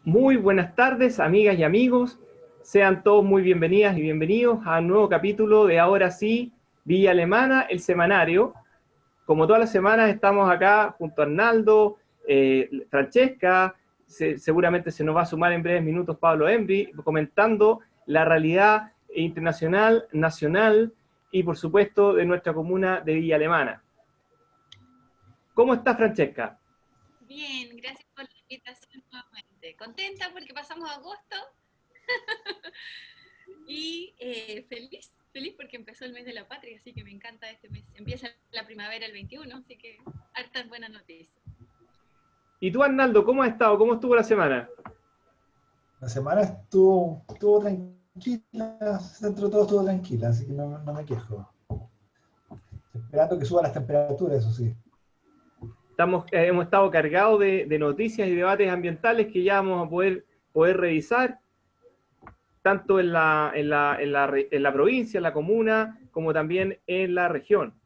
Muy buenas tardes, amigas y amigos. Sean todos muy bienvenidas y bienvenidos a un nuevo capítulo de Ahora sí, Villa Alemana, el semanario. Como todas las semanas estamos acá junto a Arnaldo, Francesca, seguramente se nos va a sumar en breves minutos Pablo Embry, comentando la realidad internacional, nacional y por supuesto de nuestra comuna de Villa Alemana. ¿Cómo está Francesca? Bien, gracias por la invitación nuevamente. Contenta porque pasamos agosto y feliz porque empezó el mes de la patria, así que me encanta este mes. Empieza la primavera el 21, así que hartas buenas noticias. ¿Y tú, Arnaldo, cómo has estado? ¿Cómo estuvo la semana? La semana estuvo tranquila, dentro de todo estuvo tranquila, así que no me quejo. Esperando que suban las temperaturas, eso sí. Hemos estado cargados de noticias y debates ambientales que ya vamos a poder revisar, tanto en la provincia, en la comuna, como también en la región.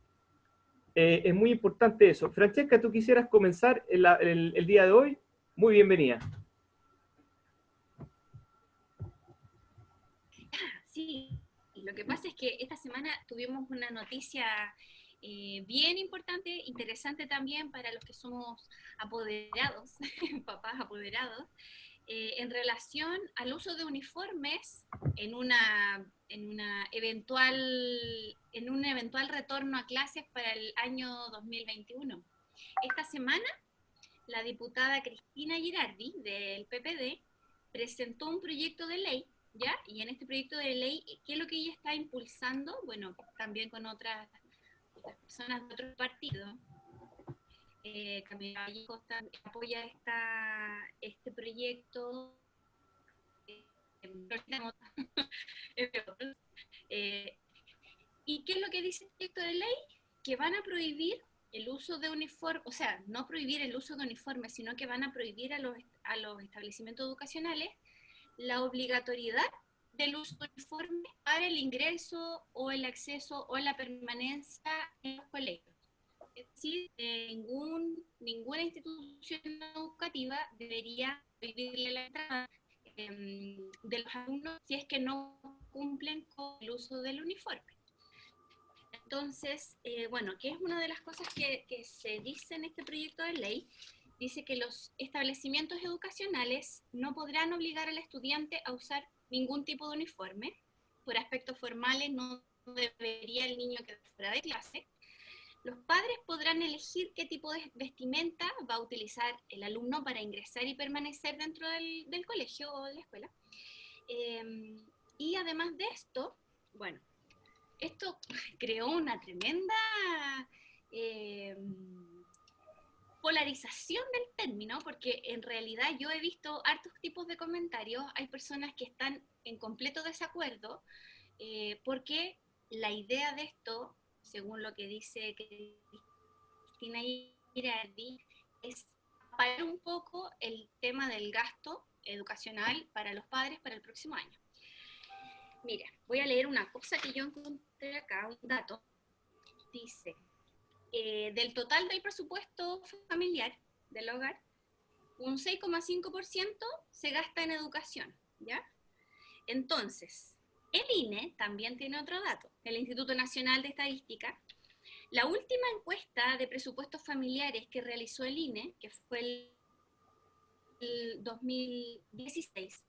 Es muy importante eso. Francesca, ¿tú quisieras comenzar el día de hoy? Muy bienvenida. Sí, lo que pasa es que esta semana tuvimos una noticia bien importante, interesante también para los que somos apoderados, papás apoderados, en relación al uso de uniformes en un eventual retorno a clases para el año 2021. Esta semana, la diputada Cristina Girardi, del PPD, presentó un proyecto de ley, ¿ya? Y en este proyecto de ley, ¿qué es lo que ella está impulsando? Bueno, también con otras personas de otros partidos. Camila Vallejo apoya este proyecto, ¿y qué es lo que dice el proyecto de ley? Que van a prohibir el uso de uniforme, o sea, no prohibir el uso de uniformes, sino que van a prohibir a los establecimientos educacionales la obligatoriedad del uso de uniforme para el ingreso o el acceso o la permanencia en los colegios. Es decir, ninguna institución educativa debería prohibirle la entrada de los alumnos si es que no cumplen con el uso del uniforme. Entonces, bueno, ¿qué es una de las cosas que se dice en este proyecto de ley? Dice que los establecimientos educacionales no podrán obligar al estudiante a usar ningún tipo de uniforme. Por aspectos formales no debería el niño quedar fuera de clase. Los padres podrán elegir qué tipo de vestimenta va a utilizar el alumno para ingresar y permanecer dentro del colegio o de la escuela. Y además de esto, bueno, esto creó una tremenda polarización del término, porque en realidad yo he visto hartos tipos de comentarios, hay personas que están en completo desacuerdo, porque la idea de esto, según lo que dice Cristina Girardi, es parar un poco el tema del gasto educacional para los padres para el próximo año. Mira, voy a leer una cosa que yo encontré acá, un dato. Dice, del total del presupuesto familiar del hogar, un 6,5% se gasta en educación, ¿ya? Entonces, el INE también tiene otro dato, el Instituto Nacional de Estadística. La última encuesta de presupuestos familiares que realizó el INE, que fue el 2016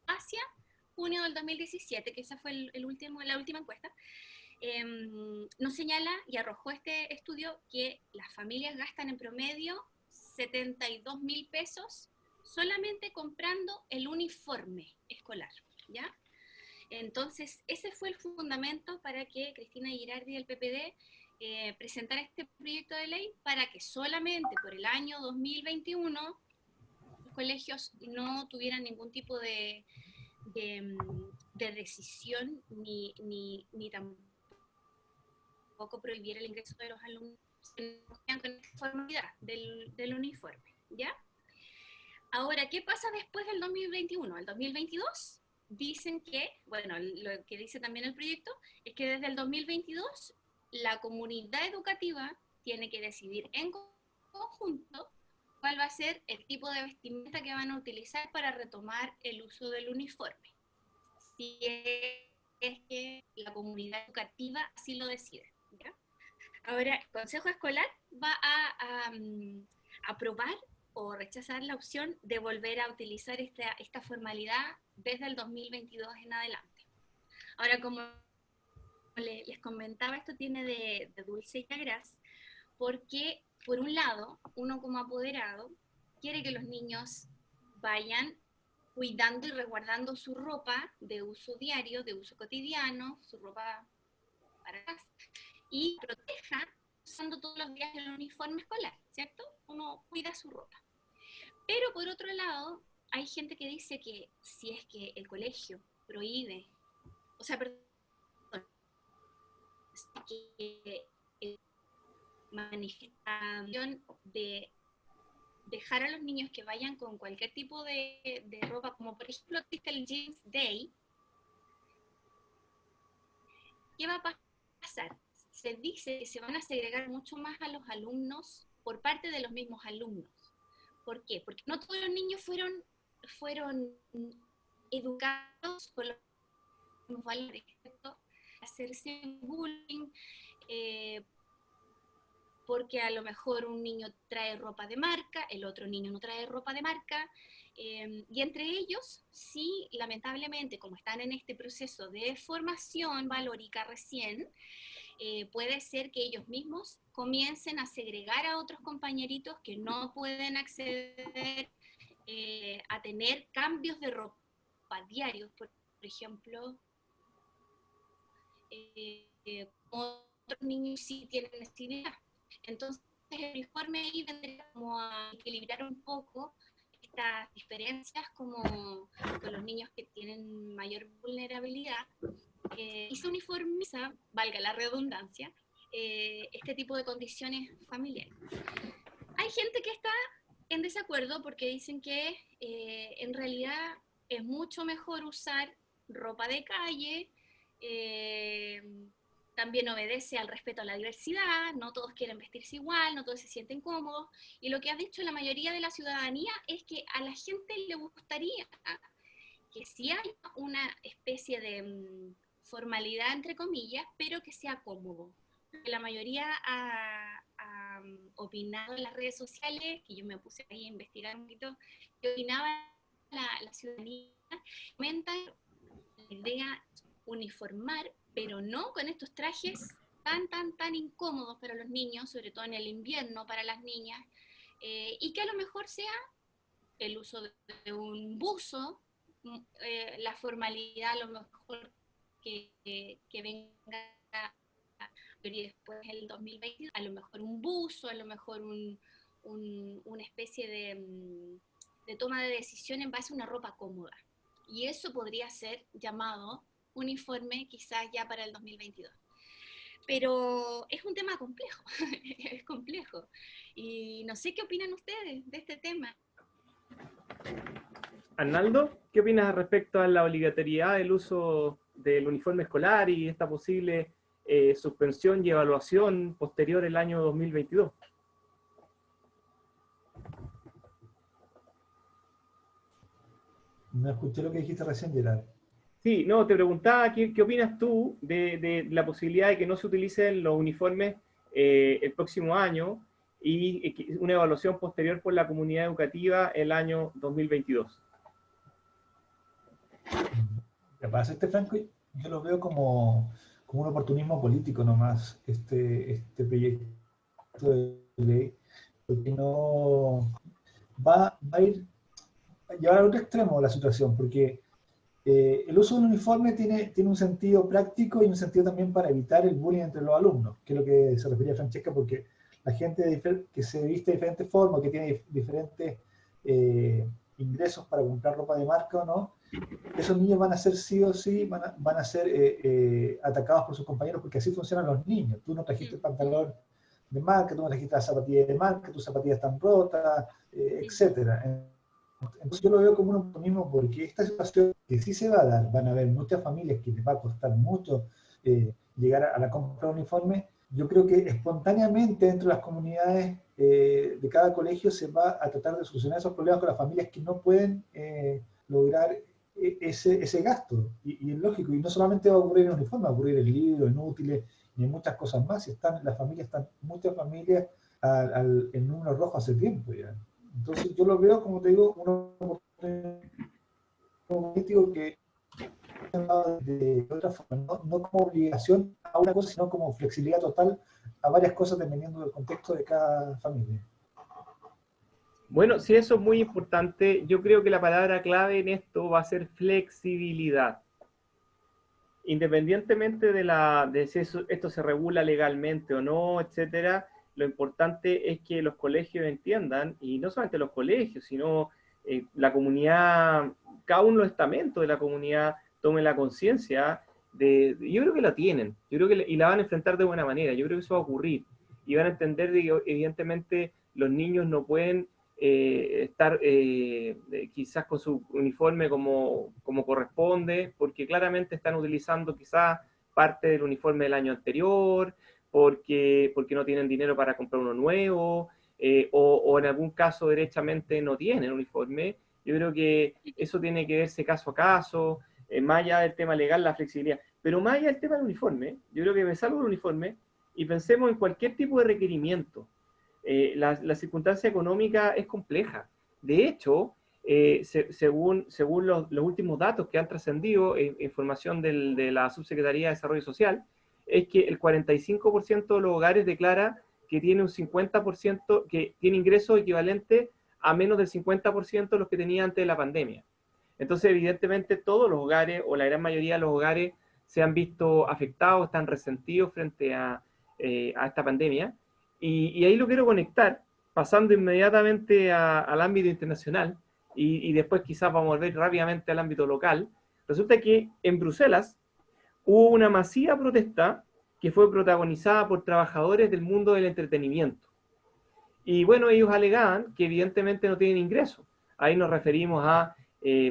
hacia junio del 2017, que esa fue la última encuesta, nos señala y arrojó este estudio que las familias gastan en promedio 72.000 pesos solamente comprando el uniforme escolar, ¿ya? Entonces, ese fue el fundamento para que Cristina Girardi del PPD presentara este proyecto de ley para que solamente por el año 2021 los colegios no tuvieran ningún tipo de decisión ni tampoco prohibir el ingreso de los alumnos que no con esta formalidad del uniforme, ¿ya? Ahora, ¿qué pasa después del 2021? El 2022 dicen que, bueno, lo que dice también el proyecto es que desde el 2022 la comunidad educativa tiene que decidir en conjunto cuál va a ser el tipo de vestimenta que van a utilizar para retomar el uso del uniforme, si es que la comunidad educativa así lo decide, ¿ya? Ahora, el Consejo Escolar va a aprobar o rechazar la opción de volver a utilizar esta formalidad desde el 2022 en adelante. Ahora, como les comentaba, esto tiene de dulce y agraz, porque por un lado, uno como apoderado quiere que los niños vayan cuidando y resguardando su ropa de uso diario, de uso cotidiano, su ropa para casa, y proteja usando todos los días el uniforme escolar, ¿cierto? Uno cuida su ropa. Pero por otro lado, hay gente que dice que si es que el colegio prohíbe, o sea, perdón, que manifestación de dejar a los niños que vayan con cualquier tipo de ropa, como por ejemplo existe el Jeans Day, ¿qué va a pasar? Se dice que se van a segregar mucho más a los alumnos por parte de los mismos alumnos. ¿Por qué? Porque no todos los niños fueron educados con los valores, ¿cierto? Hacerse bullying, porque a lo mejor un niño trae ropa de marca, el otro niño no trae ropa de marca, y entre ellos, sí, lamentablemente, como están en este proceso de formación valórica recién, puede ser que ellos mismos comiencen a segregar a otros compañeritos que no pueden acceder a tener cambios de ropa diarios, por ejemplo, otros niños sí tienen necesidad. Entonces el uniforme ahí vendría como a equilibrar un poco estas diferencias como con los niños que tienen mayor vulnerabilidad, y se uniformiza, valga la redundancia, este tipo de condiciones familiares. Hay gente que está en desacuerdo porque dicen que en realidad es mucho mejor usar ropa de calle, también obedece al respeto a la diversidad, no todos quieren vestirse igual, no todos se sienten cómodos, y lo que ha dicho la mayoría de la ciudadanía es que a la gente le gustaría que sí haya una especie de formalidad, entre comillas, pero que sea cómodo. La mayoría ha opinado en las redes sociales, que yo me puse ahí a investigar un poquito, que opinaba la ciudadanía, comentan la idea uniformar, pero no con estos trajes tan incómodos para los niños, sobre todo en el invierno para las niñas, y que a lo mejor sea el uso de un buzo, la formalidad a lo mejor que venga y después el 2020, a lo mejor un buzo, a lo mejor una especie de toma de decisión en base a una ropa cómoda. Y eso podría ser llamado uniforme quizás ya para el 2022. Pero es un tema complejo, es complejo. Y no sé qué opinan ustedes de este tema. Arnaldo, ¿qué opinas respecto a la obligatoriedad del uso del uniforme escolar y esta posible suspensión y evaluación posterior el año 2022? No escuché lo que dijiste recién, Gerard. Sí, no, te preguntaba qué opinas tú de la posibilidad de que no se utilicen los uniformes el próximo año y una evaluación posterior por la comunidad educativa el año 2022. Para serte franco, yo lo veo como un oportunismo político nomás, este proyecto de ley, porque no va a llevar a otro extremo la situación, porque el uso de un uniforme tiene un sentido práctico y un sentido también para evitar el bullying entre los alumnos, que es lo que se refería a Francesca, porque la gente que se viste de diferentes formas, que tiene diferentes ingresos para comprar ropa de marca o no, esos niños van a ser sí o sí, van a ser atacados por sus compañeros, porque así funcionan los niños. Tú no trajiste el pantalón de marca, tú no trajiste las zapatillas de marca, tus zapatillas están rotas, etcétera. Entonces yo lo veo como un optimismo porque esta situación que sí se va a dar, van a haber muchas familias que les va a costar mucho llegar a la compra de uniforme, yo creo que espontáneamente dentro de las comunidades de cada colegio se va a tratar de solucionar esos problemas con las familias que no pueden lograr ese gasto. Y es lógico, y no solamente va a ocurrir en uniforme, va a ocurrir en libros, en útiles, y en muchas cosas más. Y las familias muchas familias en números rojos hace tiempo ya. Entonces yo lo veo, como te digo, un político que de otra forma, no como obligación a una cosa, sino como flexibilidad total a varias cosas dependiendo del contexto de cada familia. Bueno, si eso es muy importante, yo creo que la palabra clave en esto va a ser flexibilidad. Independientemente de si esto se regula legalmente o no, etcétera, lo importante es que los colegios entiendan, y no solamente los colegios, sino la comunidad, cada uno de los estamentos de la comunidad tome la conciencia yo creo que la tienen, yo creo que y la van a enfrentar de buena manera, yo creo que eso va a ocurrir, y van a entender que evidentemente los niños no pueden estar quizás con su uniforme como corresponde, porque claramente están utilizando quizás parte del uniforme del año anterior, porque no tienen dinero para comprar uno nuevo, o en algún caso derechamente no tienen uniforme. Yo creo que eso tiene que verse caso a caso, más allá del tema legal, la flexibilidad. Pero más allá del tema del uniforme, yo creo que me salgo del uniforme y pensemos en cualquier tipo de requerimiento. La circunstancia económica es compleja. De hecho, según los últimos datos que han trascendido, información de la Subsecretaría de Desarrollo Social, es que el 45% de los hogares declara que tiene un 50%, que tiene ingresos equivalentes a menos del 50% de los que tenía antes de la pandemia. Entonces, evidentemente, todos los hogares, o la gran mayoría de los hogares, se han visto afectados, están resentidos frente a esta pandemia. Y ahí lo quiero conectar, pasando inmediatamente al ámbito internacional, y después quizás vamos a volver rápidamente al ámbito local. Resulta que en Bruselas hubo una masiva protesta que fue protagonizada por trabajadores del mundo del entretenimiento. Y bueno, ellos alegaban que evidentemente no tienen ingresos. Ahí nos referimos a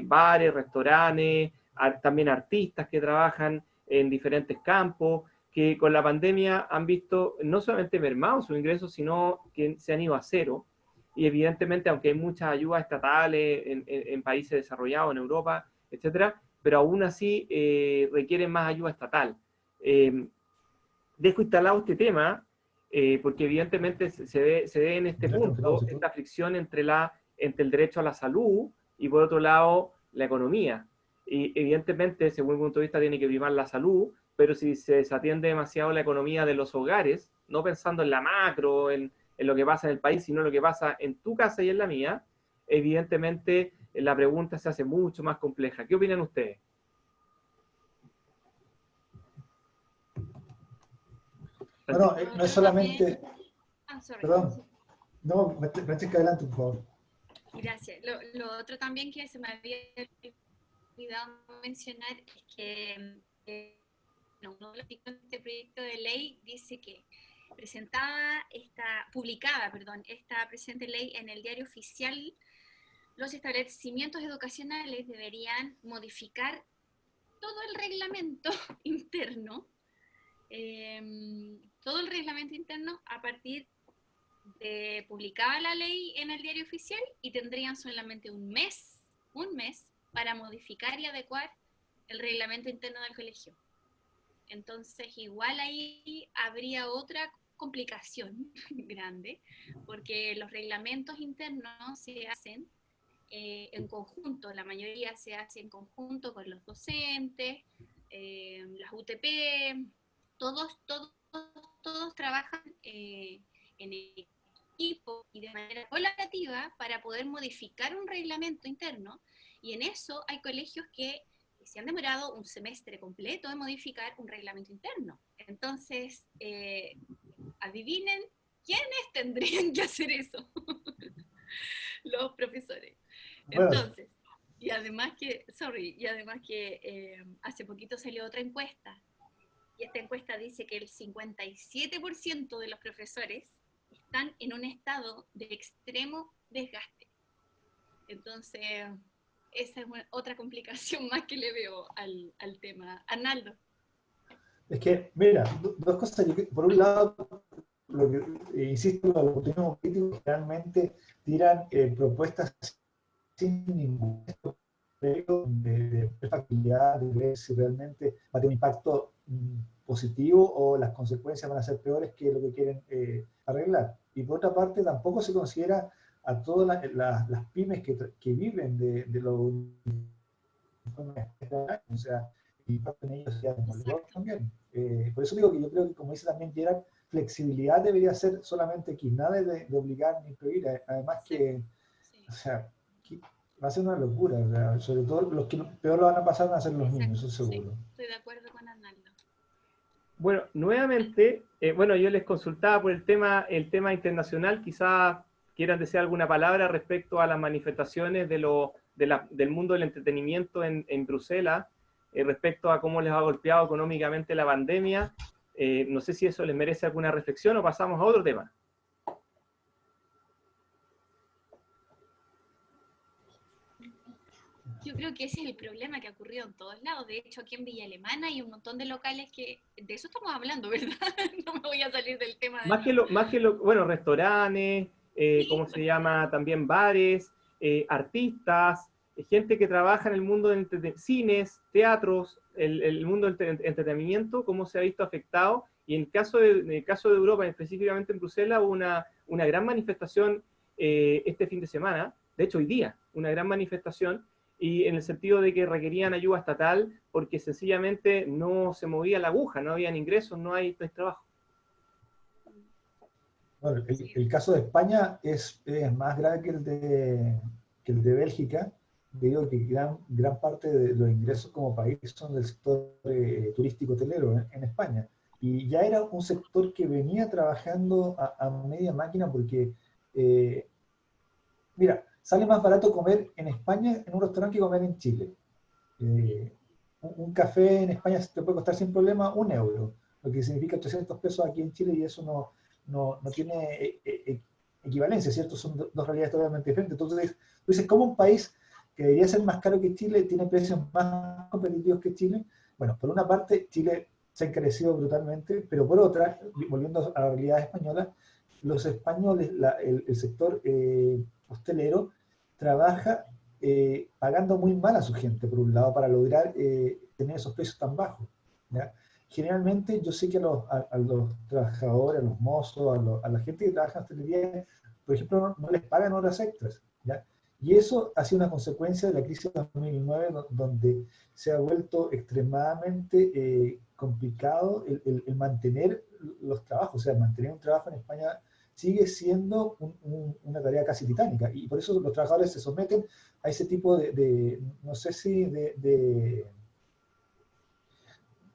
bares, restaurantes, también artistas que trabajan en diferentes campos, que con la pandemia han visto no solamente mermados sus ingresos, sino que se han ido a cero. Y evidentemente, aunque hay muchas ayudas estatales en países desarrollados, en Europa, etcétera, pero aún así requieren más ayuda estatal. Dejo instalado este tema porque evidentemente se ve en este punto esta fricción entre el derecho a la salud y por otro lado la economía. Y evidentemente, según mi punto de vista, tiene que primar la salud, pero si se desatiende demasiado la economía de los hogares, no pensando en la macro, en lo que pasa en el país, sino lo que pasa en tu casa y en la mía, evidentemente la pregunta se hace mucho más compleja. ¿Qué opinan ustedes? Bueno, no es solamente... Sorry. Perdón. No, Francesca, adelante, por favor. Gracias. Lo otro también que se me había olvidado mencionar es que uno de los artículos de este proyecto de ley dice que publicada esta presente ley en el diario oficial, los establecimientos educacionales deberían modificar todo el reglamento interno, a partir de publicada la ley en el diario oficial, y tendrían solamente un mes para modificar y adecuar el reglamento interno del colegio. Entonces, igual ahí habría otra complicación grande, porque los reglamentos internos se hacen en conjunto, la mayoría se hace en conjunto con los docentes, las UTP, todos trabajan en equipo y de manera colaborativa para poder modificar un reglamento interno, y en eso hay colegios que se han demorado un semestre completo en modificar un reglamento interno. Entonces, adivinen quiénes tendrían que hacer eso. Los profesores. Bueno. Entonces, y además que hace poquito salió otra encuesta, y esta encuesta dice que el 57% de los profesores están en un estado de extremo desgaste. Entonces, esa es otra complicación más que le veo al tema. Arnaldo. Es que, mira, dos cosas. Por un lado, lo que, insisto, los oportunismos políticos generalmente tiran propuestas sin ningún de facilidad de ver si realmente va a tener un impacto positivo o las consecuencias van a ser peores que lo que quieren arreglar. Y por otra parte, tampoco se considera a todas las pymes que viven de los o sea, el impacto en ellos ya demoledor Exacto. también. Por eso digo que yo creo que, como dice también Gerard, flexibilidad debería ser solamente aquí, nada de obligar ni prohibir. Además Sí, que, sí, o sea, va a ser una locura, o sea, sobre todo los que peor lo van a pasar van a ser los niños, exacto. eso Sí, seguro. estoy de acuerdo con Arnaldo. Bueno, nuevamente, bueno, yo les consultaba por el tema internacional, quizás quieran decir alguna palabra respecto a las manifestaciones del mundo del entretenimiento en Bruselas, respecto a cómo les ha golpeado económicamente la pandemia. No sé si eso les merece alguna reflexión o pasamos a otro tema. Yo creo que ese es el problema que ha ocurrido en todos lados. De hecho, aquí en Villa Alemana hay un montón de locales que, de eso estamos hablando, ¿verdad? No me voy a salir del tema de nuevo. Bueno, restaurantes, Sí, ¿cómo se bueno, llama? También bares, artistas, gente que trabaja en el mundo de cines, teatros, el mundo del entretenimiento, cómo se ha visto afectado. Y en el caso de Europa, específicamente en Bruselas, hubo una gran manifestación este fin de semana, de hecho hoy día, una gran manifestación, y en el sentido de que requerían ayuda estatal porque sencillamente no se movía la aguja, no habían ingresos, no hay trabajo. Bueno, sí, el caso de España es más grave que el de Bélgica. Digo que gran parte de los ingresos como país son del sector turístico hotelero en España. Y ya era un sector que venía trabajando a media máquina porque, eh, mira, sale más barato comer en España en un restaurante que comer en Chile. Eh, un café en España te puede costar sin problema 1 euro, lo que significa 300 pesos aquí en Chile y eso no tiene equivalencia, ¿cierto? Son dos realidades totalmente diferentes. Entonces, tú dices, ¿cómo un país que debería ser más caro que Chile tiene precios más competitivos que Chile? Bueno, por una parte, Chile se ha encarecido brutalmente, pero por otra, volviendo a la realidad española, los españoles, el sector hostelero, trabaja pagando muy mal a su gente, por un lado, para lograr tener esos precios tan bajos. ¿Ya? Generalmente yo sé que a los trabajadores, a los mozos, a la gente que trabaja en hostelería, por ejemplo, no les pagan horas extras. ¿Ya? Y eso ha sido una consecuencia de la crisis de 2009, donde se ha vuelto extremadamente complicado el mantener los trabajos. O sea, mantener un trabajo en España sigue siendo una tarea casi titánica. Y por eso los trabajadores se someten a ese tipo no sé si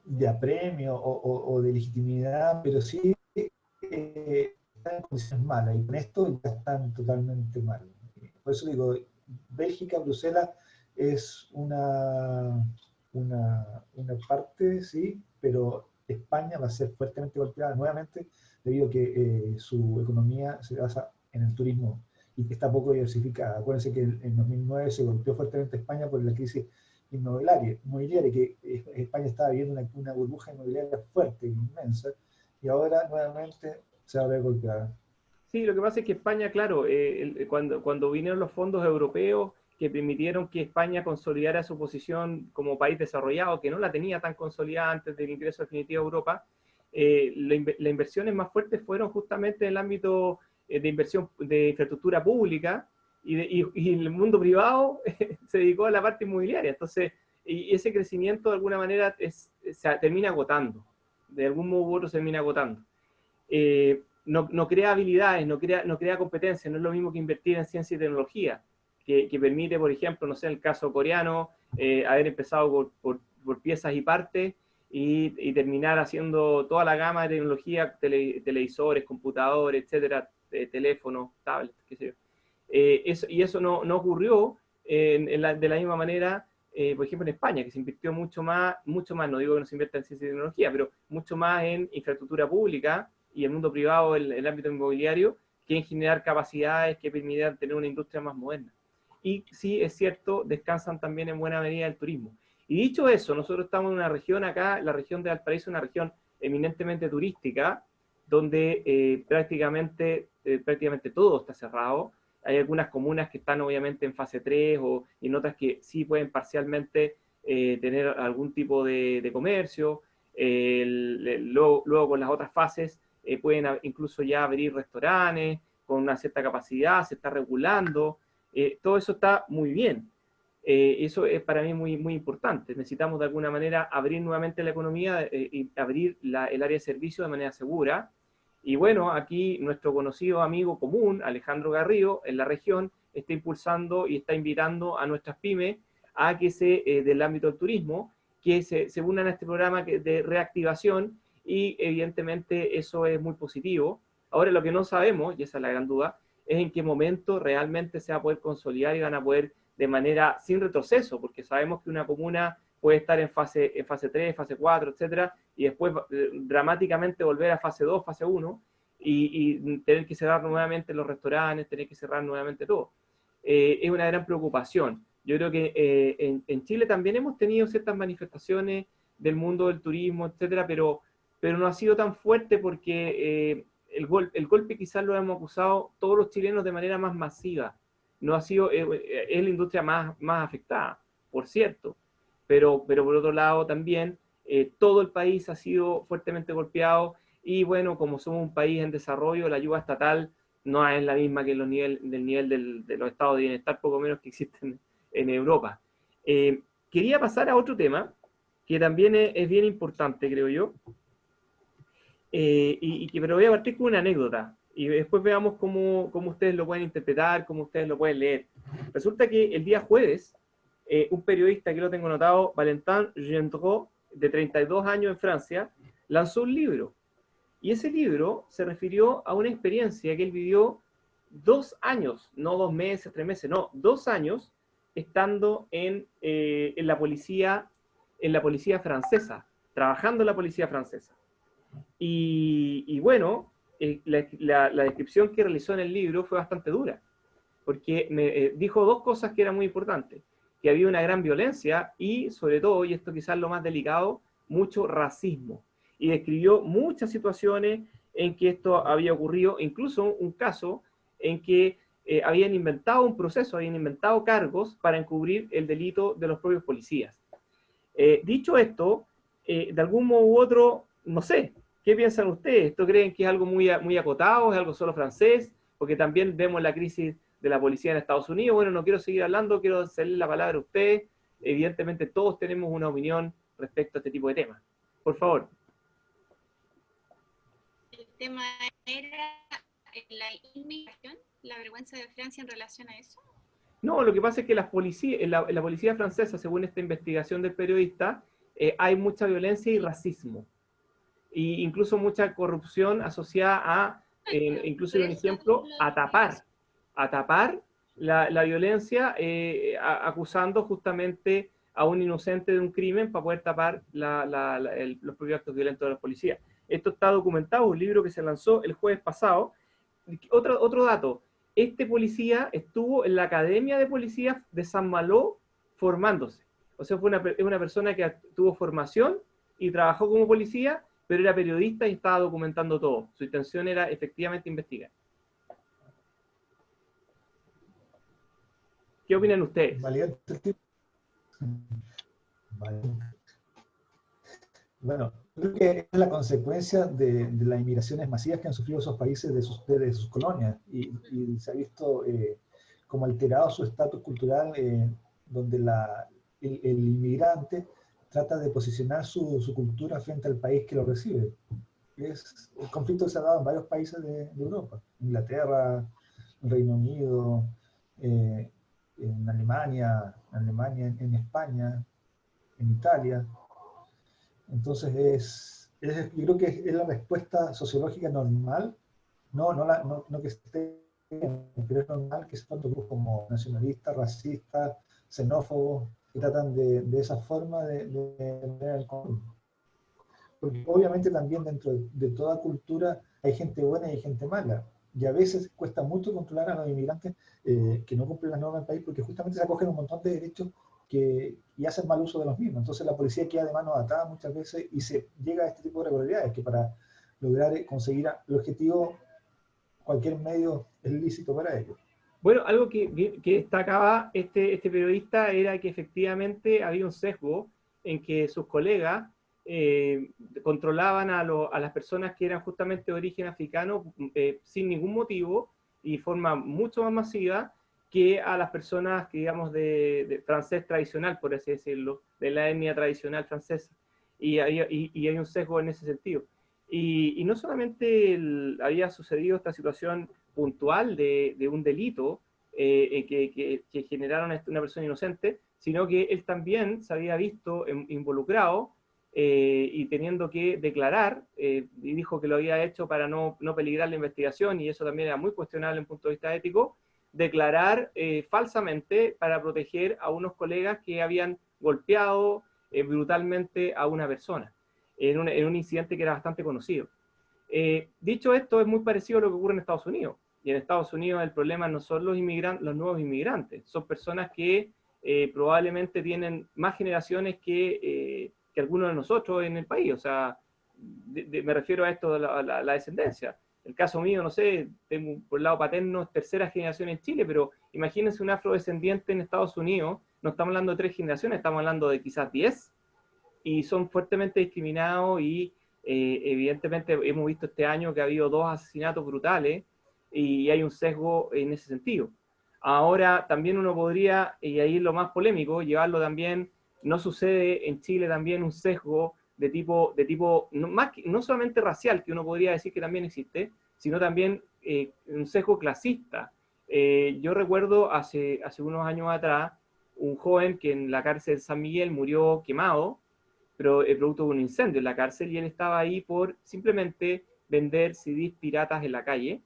de apremio o de legitimidad, pero sí están en condiciones malas y con esto ya están totalmente mal. Por eso digo, Bélgica, Bruselas es una parte, sí, pero España va a ser fuertemente golpeada nuevamente debido a que su economía se basa en el turismo y que está poco diversificada. Acuérdense que en 2009 se golpeó fuertemente España por la crisis inmobiliaria que España estaba viviendo una burbuja inmobiliaria fuerte, inmensa, y ahora nuevamente se va a ver golpeada. Sí, lo que pasa es que España, claro, cuando vinieron los fondos europeos que permitieron que España consolidara su posición como país desarrollado, que no la tenía tan consolidada antes del ingreso definitivo a Europa, las inversiones más fuertes fueron justamente en el ámbito de inversión de infraestructura pública y el mundo privado se dedicó a la parte inmobiliaria. Entonces, y ese crecimiento de alguna manera se termina agotando, de algún modo u otro se termina agotando. No crea habilidades, no crea competencias, no es lo mismo que invertir en ciencia y tecnología, que permite, por ejemplo, no sé, en el caso coreano, haber empezado por piezas y partes y terminar haciendo toda la gama de tecnología, televisores, computadores, etcétera, teléfonos, tablets, qué sé yo. Y eso no ocurrió de la misma manera, por ejemplo, en España, que se invirtió mucho más, no digo que no se invierta en ciencia y tecnología, pero mucho más en infraestructura pública y el mundo privado, el ámbito inmobiliario, que en generar capacidades que permitan tener una industria más moderna. Y sí, es cierto, descansan también en buena medida el turismo. Y dicho eso, nosotros estamos en una región acá, la región de Valparaíso, una región eminentemente turística, donde prácticamente todo está cerrado. Hay algunas comunas que están obviamente en fase 3 y en otras que sí pueden parcialmente tener algún tipo de comercio. Luego con las otras fases pueden incluso ya abrir restaurantes con una cierta capacidad, se está regulando. Todo eso está muy bien. Eso es para mí muy, muy importante. Necesitamos de alguna manera abrir nuevamente la economía y abrir el área de servicio de manera segura. Y bueno, aquí nuestro conocido amigo común, Alejandro Garrido, en la región, está impulsando y está invitando a nuestras pymes a que del ámbito del turismo, que se unan a este programa de reactivación y evidentemente eso es muy positivo. Ahora lo que no sabemos, y esa es la gran duda, es en qué momento realmente se va a poder consolidar y van a poder de manera sin retroceso, porque sabemos que una comuna puede estar en fase 3, fase 4, etcétera, y después dramáticamente volver a fase 2, fase 1, y tener que cerrar nuevamente los restaurantes, tener que cerrar nuevamente todo. Es una gran preocupación. Yo creo que en Chile también hemos tenido ciertas manifestaciones del mundo del turismo, etcétera, pero no ha sido tan fuerte porque el golpe quizás lo hemos acusado todos los chilenos de manera más masiva. No ha sido, es la industria más afectada, por cierto, pero por otro lado también todo el país ha sido fuertemente golpeado y bueno, como somos un país en desarrollo, la ayuda estatal no es la misma que del nivel de los estados de bienestar, poco menos que existen en Europa. Quería pasar a otro tema que también es bien importante, creo yo, pero voy a partir con una anécdota y después veamos cómo ustedes lo pueden interpretar, cómo ustedes lo pueden leer. Resulta que el día jueves, un periodista que lo tengo notado, Valentin Gendreau, de 32 años en Francia, lanzó un libro. Y ese libro se refirió a una experiencia que él vivió 2 años, no 2 meses, 3 meses, no, 2 años estando en la policía francesa, trabajando en la policía francesa. Y bueno, la descripción que realizó en el libro fue bastante dura, porque me dijo 2 cosas que eran muy importantes, que había una gran violencia y sobre todo, y esto quizás lo más delicado, mucho racismo. Y describió muchas situaciones en que esto había ocurrido, incluso un caso en que habían inventado un proceso, habían inventado cargos para encubrir el delito de los propios policías. Dicho esto, de algún modo u otro, no sé, ¿qué piensan ustedes? ¿Esto creen que es algo muy acotado, es algo solo francés? Porque también vemos la crisis de la policía en Estados Unidos. Bueno, no quiero seguir hablando, quiero hacerle la palabra a ustedes. Evidentemente todos tenemos una opinión respecto a este tipo de temas. Por favor. El tema era la inmigración, la vergüenza de Francia en relación a eso. No, lo que pasa es que la policía francesa, según esta investigación del periodista, hay mucha violencia y racismo. E incluso mucha corrupción asociada a, incluso un ejemplo, a tapar la violencia, acusando justamente a un inocente de un crimen para poder tapar los propios actos violentos de los policías. Esto está documentado, un libro que se lanzó el jueves pasado. Otro dato, este policía estuvo en la Academia de Policías de Saint-Malo formándose. O sea, es una persona que tuvo formación y trabajó como policía, pero era periodista y estaba documentando todo. Su intención era efectivamente investigar. ¿Qué opinan ustedes? Valiente el tipo. Bueno, creo que es la consecuencia de las inmigraciones masivas que han sufrido esos países de sus colonias y se ha visto como alterado su estatus cultural, donde el inmigrante trata de posicionar su cultura frente al país que lo recibe. Es el conflicto que se ha dado en varios países de Europa, Inglaterra, Reino Unido, en Alemania, en España, en Italia. Entonces, yo creo que es la respuesta sociológica normal, no que esté bien, pero es normal que se tomen grupos como nacionalistas, racistas, xenófobos, que tratan de esa forma de tener el control. Porque obviamente también dentro de toda cultura hay gente buena y hay gente mala. Y a veces cuesta mucho controlar a los inmigrantes que no cumplen las normas del país porque justamente se acogen un montón de derechos y hacen mal uso de los mismos. Entonces la policía queda de manos atadas muchas veces y se llega a este tipo de irregularidades, que para lograr conseguir el objetivo, cualquier medio es lícito para ello. Bueno, algo que destacaba este periodista era que efectivamente había un sesgo en que sus colegas controlaban a las personas que eran justamente de origen africano sin ningún motivo y de forma mucho más masiva que a las personas, que, digamos, de francés tradicional, por así decirlo, de la etnia tradicional francesa. Y hay un sesgo en ese sentido. Y no solamente había sucedido esta situación puntual de un delito que generaron a una persona inocente, sino que él también se había visto involucrado y teniendo que declarar, y dijo que lo había hecho para no peligrar la investigación, y eso también era muy cuestionable en punto de vista ético, declarar falsamente para proteger a unos colegas que habían golpeado brutalmente a una persona en un incidente que era bastante conocido. Dicho esto, es muy parecido a lo que ocurre en Estados Unidos. Y en Estados Unidos el problema no son los nuevos inmigrantes, son personas que probablemente tienen más generaciones que algunos de nosotros en el país. O sea, me refiero a esto, la descendencia. El caso mío, no sé, tengo por el lado paterno tercera generación en Chile, pero imagínense un afrodescendiente en Estados Unidos, no estamos hablando de 3 generaciones, estamos hablando de quizás 10, y son fuertemente discriminados y evidentemente hemos visto este año que ha habido 2 asesinatos brutales y hay un sesgo en ese sentido. Ahora también uno podría, y ahí lo más polémico, llevarlo también, no sucede en Chile también un sesgo de tipo no solamente racial, que uno podría decir que también existe, sino también un sesgo clasista. Yo recuerdo hace unos años atrás un joven que en la cárcel de San Miguel murió quemado, pero producto de un incendio en la cárcel, y él estaba ahí por simplemente vender CDs piratas en la calle.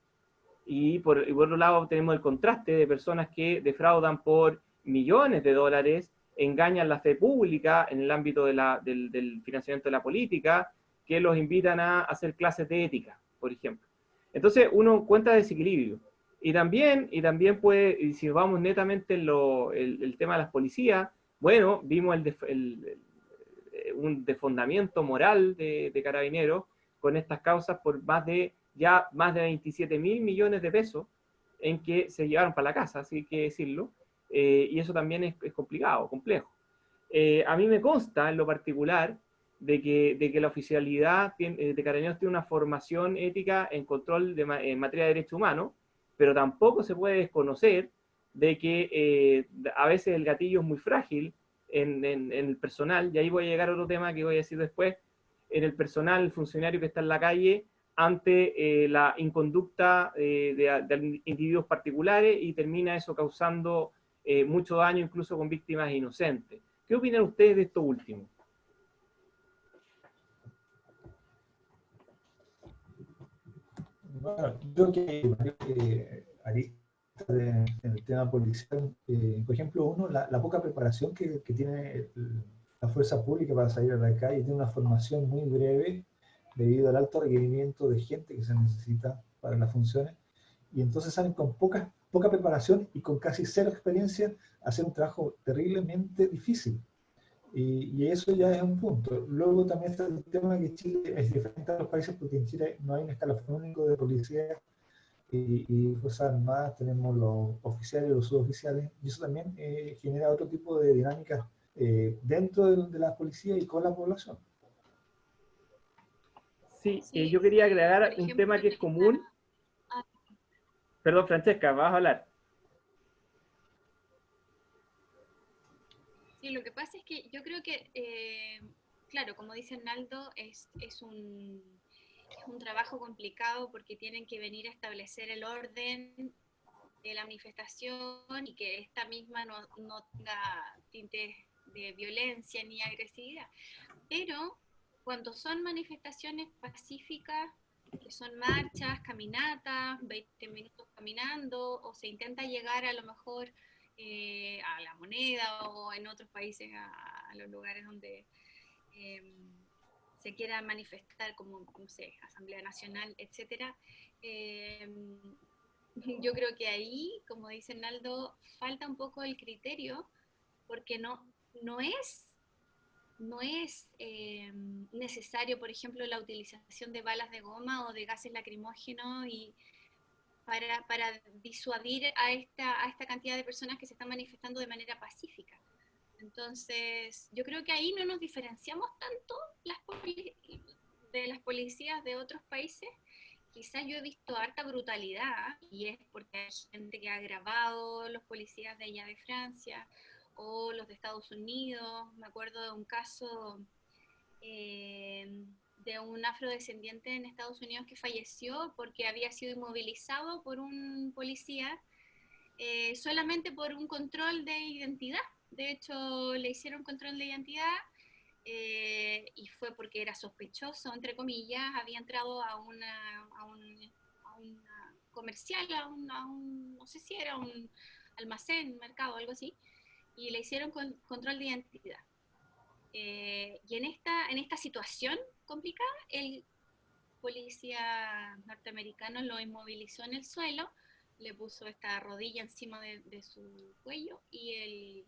Y por otro lado tenemos el contraste de personas que defraudan por millones de dólares, engañan la fe pública en el ámbito del financiamiento de la política, que los invitan a hacer clases de ética, por ejemplo. Entonces uno cuenta desequilibrio. Y también puede, y si vamos netamente en el tema de las policías, bueno, vimos un desfondamiento moral de Carabineros con estas causas por más de 27.000 millones de pesos en que se llevaron para la casa, así que decirlo, y eso también es complicado, complejo. A mí me consta en lo particular de que la oficialidad de Carabineros tiene una formación ética en control en materia de derechos humanos, pero tampoco se puede desconocer de que a veces el gatillo es muy frágil en el personal, y ahí voy a llegar a otro tema que voy a decir después, en el personal, el funcionario que está en la calle, ante la inconducta de individuos particulares, y termina eso causando mucho daño incluso con víctimas inocentes. ¿Qué opinan ustedes de esto último? Bueno, yo creo que hay varios aristas en el tema policial. Por ejemplo, uno, la poca preparación que tiene la fuerza pública para salir a la calle, tiene una formación muy breve debido al alto requerimiento de gente que se necesita para las funciones, y entonces salen con poca preparación y con casi cero experiencia a hacer un trabajo terriblemente difícil. Y eso ya es un punto. Luego también está el tema que Chile es diferente a los países porque en Chile no hay un escalafón único de policía y Fuerzas Armadas, tenemos los oficiales y los suboficiales, y eso también genera otro tipo de dinámicas dentro de la policía y con la población. Sí, Sí, yo quería por agregar un ejemplo, tema que es común. ah, Perdón, Francesca, vas a hablar. sí, lo que pasa es que yo creo que, claro, como dice Naldo, es un trabajo complicado porque tienen que venir a establecer el orden de la manifestación y que esta misma no tenga tintes de violencia ni agresividad. Pero cuando son manifestaciones pacíficas, que son marchas, caminatas, 20 minutos caminando, o se intenta llegar a lo mejor a La Moneda o en otros países a los lugares donde eh, se quiera manifestar como, no sé, Asamblea Nacional, etcétera. Eh, yo creo que ahí, como dice Naldo, falta un poco el criterio porque no es necesario, por ejemplo, la utilización de balas de goma o de gases lacrimógenos y para disuadir a esta cantidad de personas que se están manifestando de manera pacífica. Entonces, yo creo que ahí no nos diferenciamos tanto de las policías de otros países. Quizás yo he visto harta brutalidad, y es porque hay gente que ha grabado los policías de allá de Francia o los de Estados Unidos. Me acuerdo de un caso de un afrodescendiente en Estados Unidos que falleció porque había sido inmovilizado por un policía solamente por un control de identidad. De hecho, le hicieron control de identidad y fue porque era sospechoso, entre comillas, había entrado a una comercial, no sé si era un almacén, mercado, algo así, y le hicieron control de identidad. Y en esta situación complicada, el policía norteamericano lo inmovilizó en el suelo, le puso esta rodilla encima de su cuello y el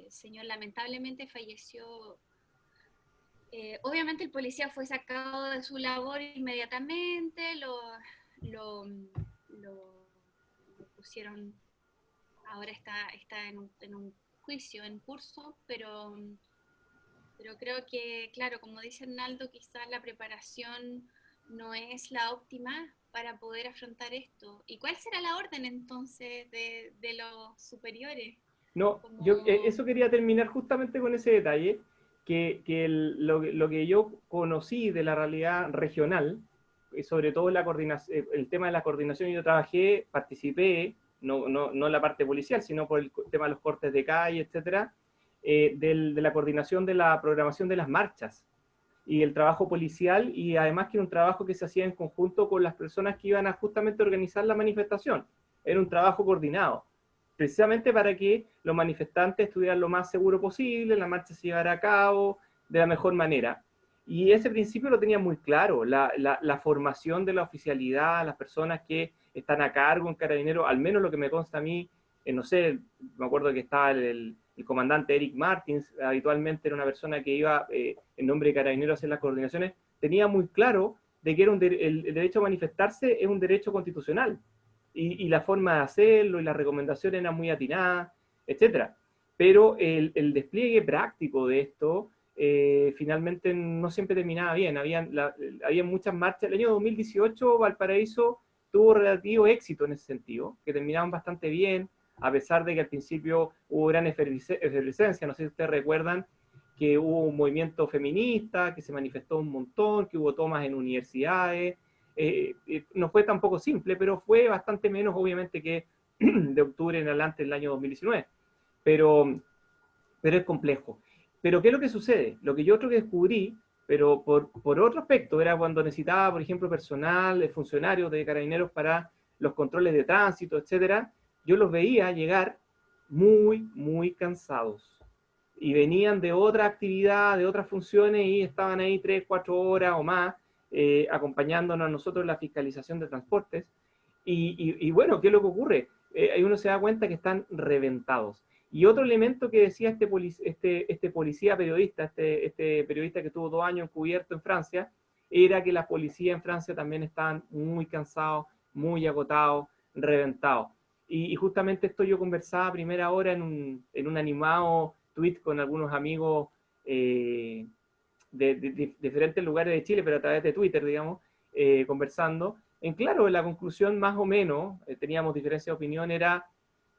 señor lamentablemente falleció. Obviamente el policía fue sacado de su labor inmediatamente, lo pusieron, ahora está en un juicio en curso, pero creo que, claro, como dice Arnaldo, quizás la preparación no es la óptima para poder afrontar esto. ¿Y cuál será la orden entonces de los superiores? No, yo eso quería terminar justamente con ese detalle, lo que yo conocí de la realidad regional, sobre todo el tema de la coordinación, yo trabajé, participé, no en la parte policial, sino por el tema de los cortes de calle, etcétera, de la coordinación de la programación de las marchas y el trabajo policial, y además que era un trabajo que se hacía en conjunto con las personas que iban a justamente organizar la manifestación. Era un trabajo coordinado, precisamente para que los manifestantes estuvieran lo más seguro posible, la marcha se llevara a cabo de la mejor manera. Y ese principio lo tenía muy claro, la formación de la oficialidad, las personas que están a cargo en Carabineros, al menos lo que me consta a mí, no sé, me acuerdo que estaba el comandante Eric Martins, habitualmente era una persona que iba en nombre de Carabineros a hacer las coordinaciones, tenía muy claro de que era el derecho a manifestarse es un derecho constitucional, y la forma de hacerlo y las recomendaciones eran muy atinadas, etcétera. Pero el despliegue práctico de esto finalmente no siempre terminaba bien. Había muchas marchas. El año 2018 Valparaíso tuvo relativo éxito en ese sentido, que terminaban bastante bien, a pesar de que al principio hubo gran efervescencia. No sé si ustedes recuerdan que hubo un movimiento feminista, que se manifestó un montón, que hubo tomas en universidades. No fue tampoco simple, pero fue bastante menos, obviamente, que de octubre en adelante del año 2019. Pero es complejo. Pero ¿qué es lo que sucede? Lo que yo otro que descubrí, pero por otro aspecto, era cuando necesitaba, por ejemplo, personal, funcionarios de Carabineros para los controles de tránsito, etcétera, yo los veía llegar muy, muy cansados. Y venían de otra actividad, de otras funciones, y estaban ahí 3, 4 horas o más, acompañándonos a nosotros en la fiscalización de transportes. Y bueno, ¿qué es lo que ocurre? Ahí uno se da cuenta que están reventados. Y otro elemento que decía este policía periodista, este periodista que estuvo 2 años encubierto en Francia, era que la policía en Francia también estaban muy cansados, muy agotados, reventados. Y justamente esto yo conversaba a primera hora en un animado tweet con algunos amigos de diferentes lugares de Chile, pero a través de Twitter, digamos, conversando. Claro, la conclusión más o menos, teníamos diferencias de opinión, era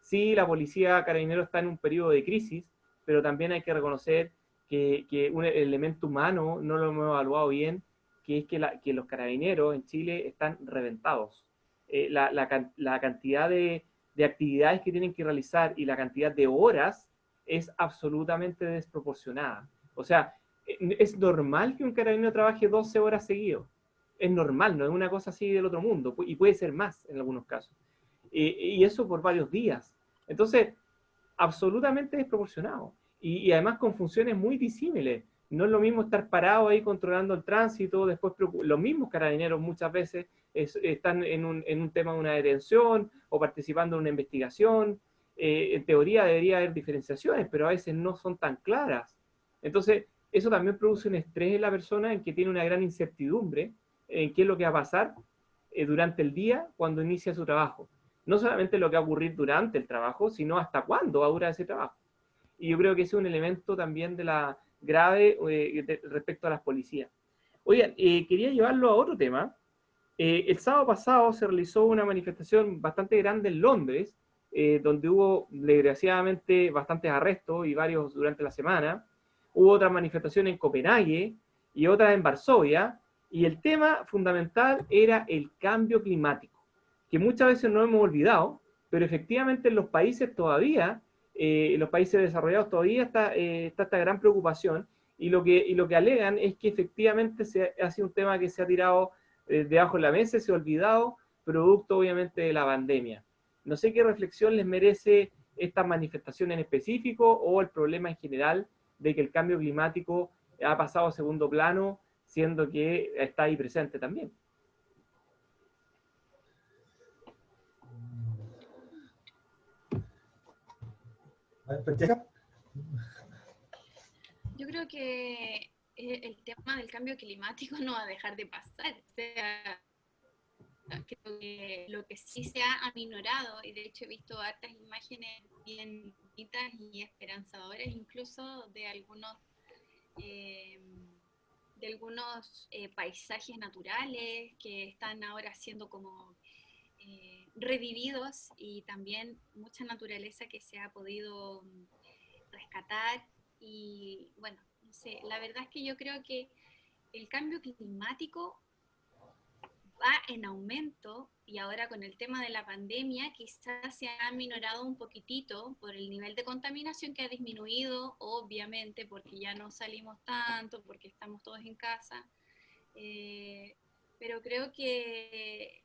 sí, la policía carabinero está en un periodo de crisis, pero también hay que reconocer que un elemento humano no lo hemos evaluado bien, que es que los carabineros en Chile están reventados. La cantidad de actividades que tienen que realizar y la cantidad de horas es absolutamente desproporcionada. O sea, es normal que un carabinero trabaje 12 horas seguido. Es normal, no es una cosa así del otro mundo, y puede ser más en algunos casos. Y eso por varios días. Entonces, absolutamente desproporcionado. Y además con funciones muy disímiles. No es lo mismo estar parado ahí controlando el tránsito, después los mismos carabineros muchas veces están en un tema de una detención o participando en una investigación. en teoría debería haber diferenciaciones, pero a veces no son tan claras. Entonces, eso también produce un estrés en la persona en que tiene una gran incertidumbre en qué es lo que va a pasar durante el día cuando inicia su trabajo. No solamente lo que va a ocurrir durante el trabajo, sino hasta cuándo va a durar ese trabajo. Y yo creo que ese es un elemento también de la grave respecto a las policías. Oigan, quería llevarlo a otro tema. El sábado pasado se realizó una manifestación bastante grande en Londres, donde hubo desgraciadamente bastantes arrestos y varios durante la semana. Hubo otra manifestación en Copenhague y otra en Varsovia, y el tema fundamental era el cambio climático, que muchas veces no hemos olvidado, pero efectivamente en los países todavía, en los países desarrollados todavía está esta gran preocupación, y lo que alegan es que efectivamente ha sido un tema que se ha tirado debajo de la mesa, se ha olvidado, producto obviamente de la pandemia. No sé qué reflexión les merece esta manifestación en específico o el problema en general de que el cambio climático ha pasado a segundo plano, siendo que está ahí presente también. Yo creo que el tema del cambio climático no va a dejar de pasar. O sea, creo que lo que sí se ha aminorado, y de hecho he visto hartas imágenes bien bonitas y esperanzadoras, incluso eh, de algunos paisajes naturales que están ahora siendo como revividos, y también mucha naturaleza que se ha podido rescatar. Y bueno, no sé, la verdad es que yo creo que el cambio climático va en aumento, y ahora con el tema de la pandemia quizás se ha minorado un poquitito por el nivel de contaminación que ha disminuido, obviamente, porque ya no salimos tanto, porque estamos todos en casa. Pero creo que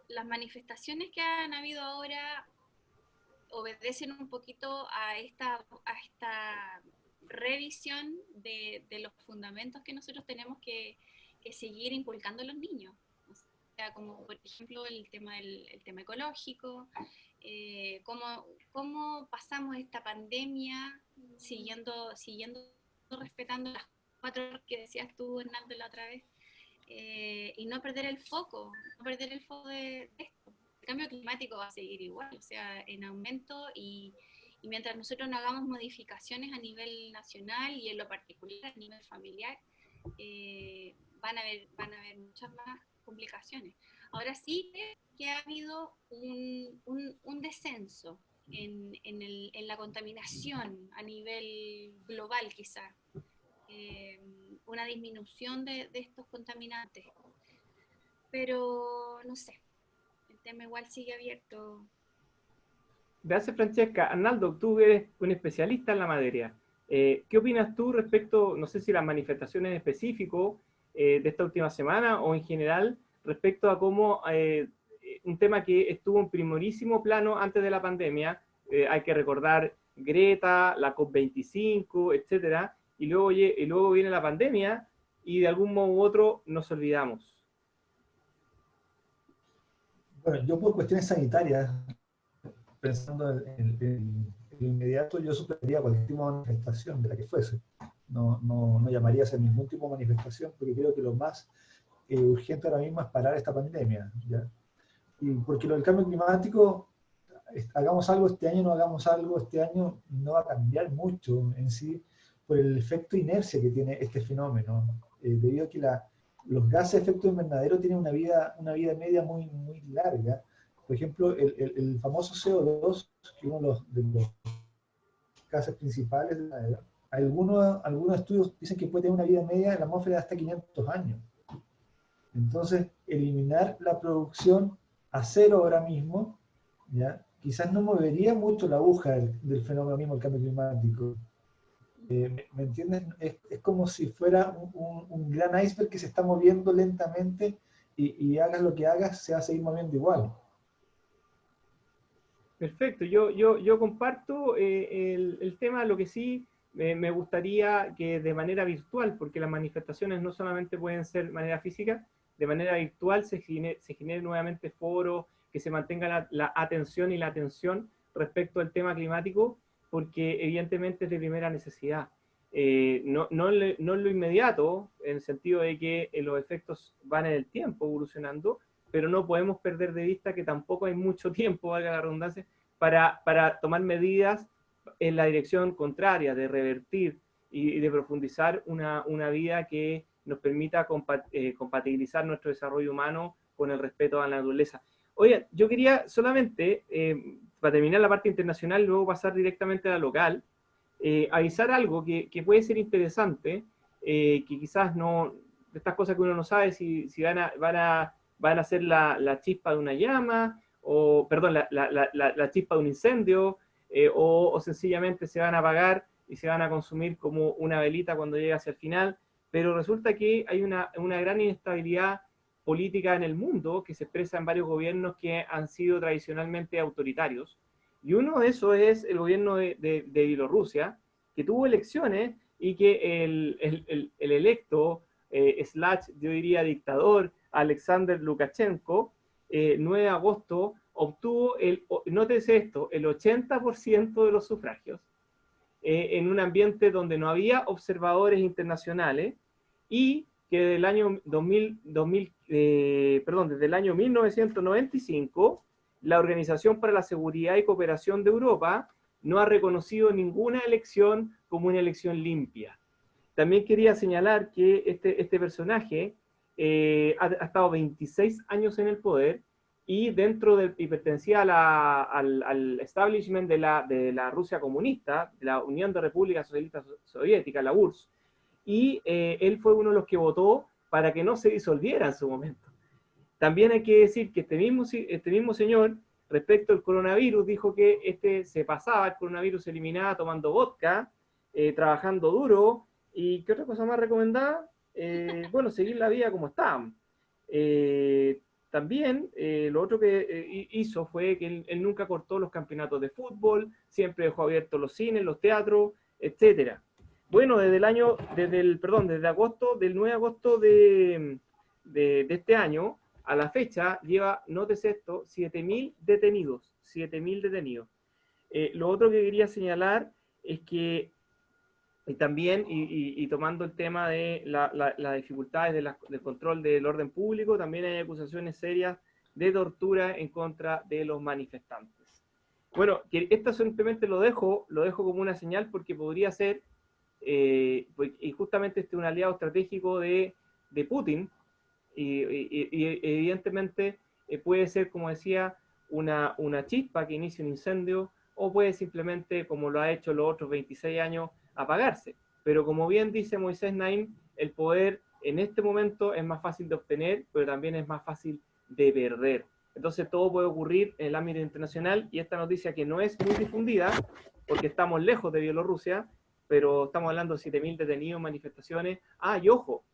las manifestaciones que han habido ahora obedecen un poquito a esta revisión de los fundamentos que nosotros tenemos que seguir inculcando a los niños. O sea, como por ejemplo el tema ecológico, cómo pasamos esta pandemia siguiendo respetando las 4 que decías tú, Hernando, la otra vez, y no perder el foco, de esto. El cambio climático va a seguir igual, o sea, en aumento, y mientras nosotros no hagamos modificaciones a nivel nacional y en lo particular a nivel familiar, van a haber muchas más complicaciones. Ahora sí que ha habido un descenso en la contaminación a nivel global, quizás. Una disminución de estos contaminantes. Pero no sé, el tema igual sigue abierto. Gracias, Francesca. Arnaldo, tú eres un especialista en la materia. ¿Qué opinas tú respecto, no sé si las manifestaciones en específico de esta última semana o en general, respecto a cómo un tema que estuvo en primorísimo plano antes de la pandemia, hay que recordar Greta, la COP25, etcétera, y luego viene la pandemia y de algún modo u otro nos olvidamos? Bueno, yo por cuestiones sanitarias, pensando en lo inmediato, yo superaría cualquier tipo de manifestación, de la que fuese. No llamaría a hacer ningún tipo de manifestación, porque creo que lo más urgente ahora mismo es parar esta pandemia, ¿ya? Y porque lo del cambio climático, hagamos algo este año, no hagamos algo este año, no va a cambiar mucho en sí, por el efecto inercia que tiene este fenómeno, debido a que los gases de efecto invernadero tienen una vida media muy larga. Por ejemplo, el famoso CO2, que es uno de los gases principales de la era, algunos estudios dicen que puede tener una vida media en la atmósfera de hasta 500 años. Entonces, eliminar la producción a cero ahora mismo, ¿ya? Quizás no movería mucho la aguja del fenómeno mismo, el cambio climático. ¿Me entiendes? Es como si fuera un gran iceberg que se está moviendo lentamente, y hagas lo que hagas, se va a seguir moviendo igual. Perfecto, yo comparto el tema. Lo que sí me gustaría que de manera virtual, porque las manifestaciones no solamente pueden ser de manera física, de manera virtual se genere nuevamente foros, que se mantenga la atención y la atención, respecto al tema climático, porque evidentemente es de primera necesidad. No en lo inmediato, en el sentido de que los efectos van en el tiempo evolucionando, pero no podemos perder de vista que tampoco hay mucho tiempo, valga la redundancia, para tomar medidas en la dirección contraria, de revertir y de profundizar una vida que nos permita compatibilizar nuestro desarrollo humano con el respeto a la naturaleza. Oigan, yo quería solamente, para terminar la parte internacional, luego pasar directamente a la local, avisar algo que puede ser interesante, que quizás no, de estas cosas que uno no sabe si van a ser la chispa de una llama, o, perdón, la chispa de un incendio, o sencillamente se van a apagar y se van a consumir como una velita cuando llegue hacia el final, pero resulta que hay una gran inestabilidad política en el mundo que se expresa en varios gobiernos que han sido tradicionalmente autoritarios, y uno de esos es el gobierno de Bielorrusia, que tuvo elecciones y que el electo, yo diría dictador, Alexander Lukashenko, 9 de agosto, obtuvo, nótese esto, el 80% de los sufragios, en un ambiente donde no había observadores internacionales y que desde el año desde el año 1995, la Organización para la Seguridad y Cooperación de Europa no ha reconocido ninguna elección como una elección limpia. También quería señalar que este personaje ha estado 26 años en el poder y pertenecía al establishment de la Rusia comunista, de la Unión de Repúblicas Socialistas Soviéticas, la URSS, y él fue uno de los que votó para que no se disolviera en su momento. También hay que decir que este mismo señor, respecto al coronavirus, dijo que se pasaba, el coronavirus se eliminaba tomando vodka, trabajando duro, y ¿qué otra cosa más recomendada? Bueno, seguir la vida como está. También lo otro que hizo fue que él nunca cortó los campeonatos de fútbol, siempre dejó abiertos los cines, los teatros, etcétera. Bueno, desde agosto, del 9 de agosto de este año, a la fecha, lleva, nótese esto, 7.000 detenidos. 7.000 detenidos. Lo otro que quería señalar es que también, tomando el tema de las dificultades del control del orden público, también hay acusaciones serias de tortura en contra de los manifestantes. Bueno, que esto simplemente lo dejo como una señal porque podría ser, y justamente este es un aliado estratégico de Putin, y evidentemente puede ser, como decía, una chispa que inicie un incendio, o puede simplemente, como lo ha hecho los otros 26 años, apagarse. Pero como bien dice Moisés Naim, el poder en este momento es más fácil de obtener, pero también es más fácil de perder. Entonces todo puede ocurrir en el ámbito internacional, y esta noticia, que no es muy difundida, porque estamos lejos de Bielorrusia, pero estamos hablando de 7.000 detenidos, manifestaciones. Y ojo,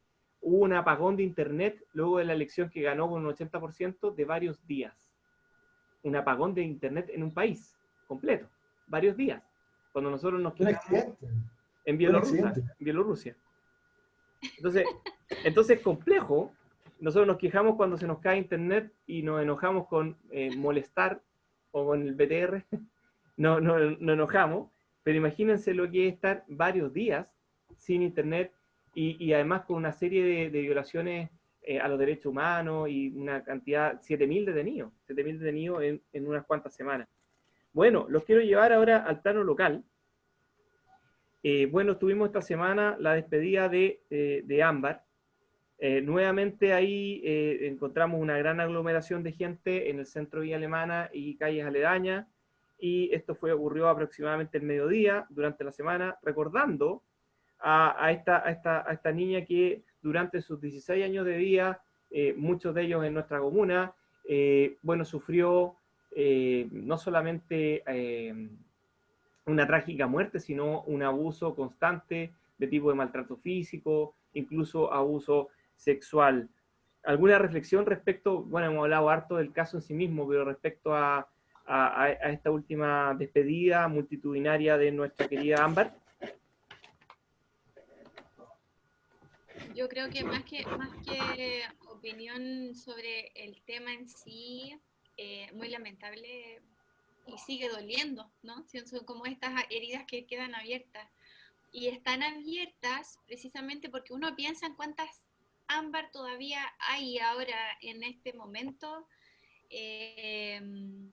hubo un apagón de internet luego de la elección que ganó con un 80% de varios días. Un apagón de internet en un país completo, varios días. Cuando nosotros nos quejamos en Bielorrusia. Entonces es complejo. Nosotros nos quejamos cuando se nos cae internet y nos enojamos con molestar o con el BTR. No enojamos, pero imagínense lo que es estar varios días sin internet y además con una serie de violaciones a los derechos humanos y una cantidad, 7.000 detenidos en unas cuantas semanas. Bueno, los quiero llevar ahora al plano local. Bueno, tuvimos esta semana la despedida de Ámbar. Nuevamente ahí encontramos una gran aglomeración de gente en el centro de Villa Alemana y calles aledañas, y esto ocurrió aproximadamente el mediodía durante la semana, recordando a esta niña que durante sus 16 años de vida, muchos de ellos en nuestra comuna, bueno, sufrió no solamente una trágica muerte, sino un abuso constante de tipo de maltrato físico, incluso abuso sexual. ¿Alguna reflexión respecto, bueno, hemos hablado harto del caso en sí mismo, pero respecto a esta última despedida multitudinaria de nuestra querida Ámbar? Yo creo que más que opinión sobre el tema en sí, muy lamentable y sigue doliendo, ¿no? Son como estas heridas que quedan abiertas. Y están abiertas precisamente porque uno piensa en cuántas ámbar todavía hay ahora en este momento, en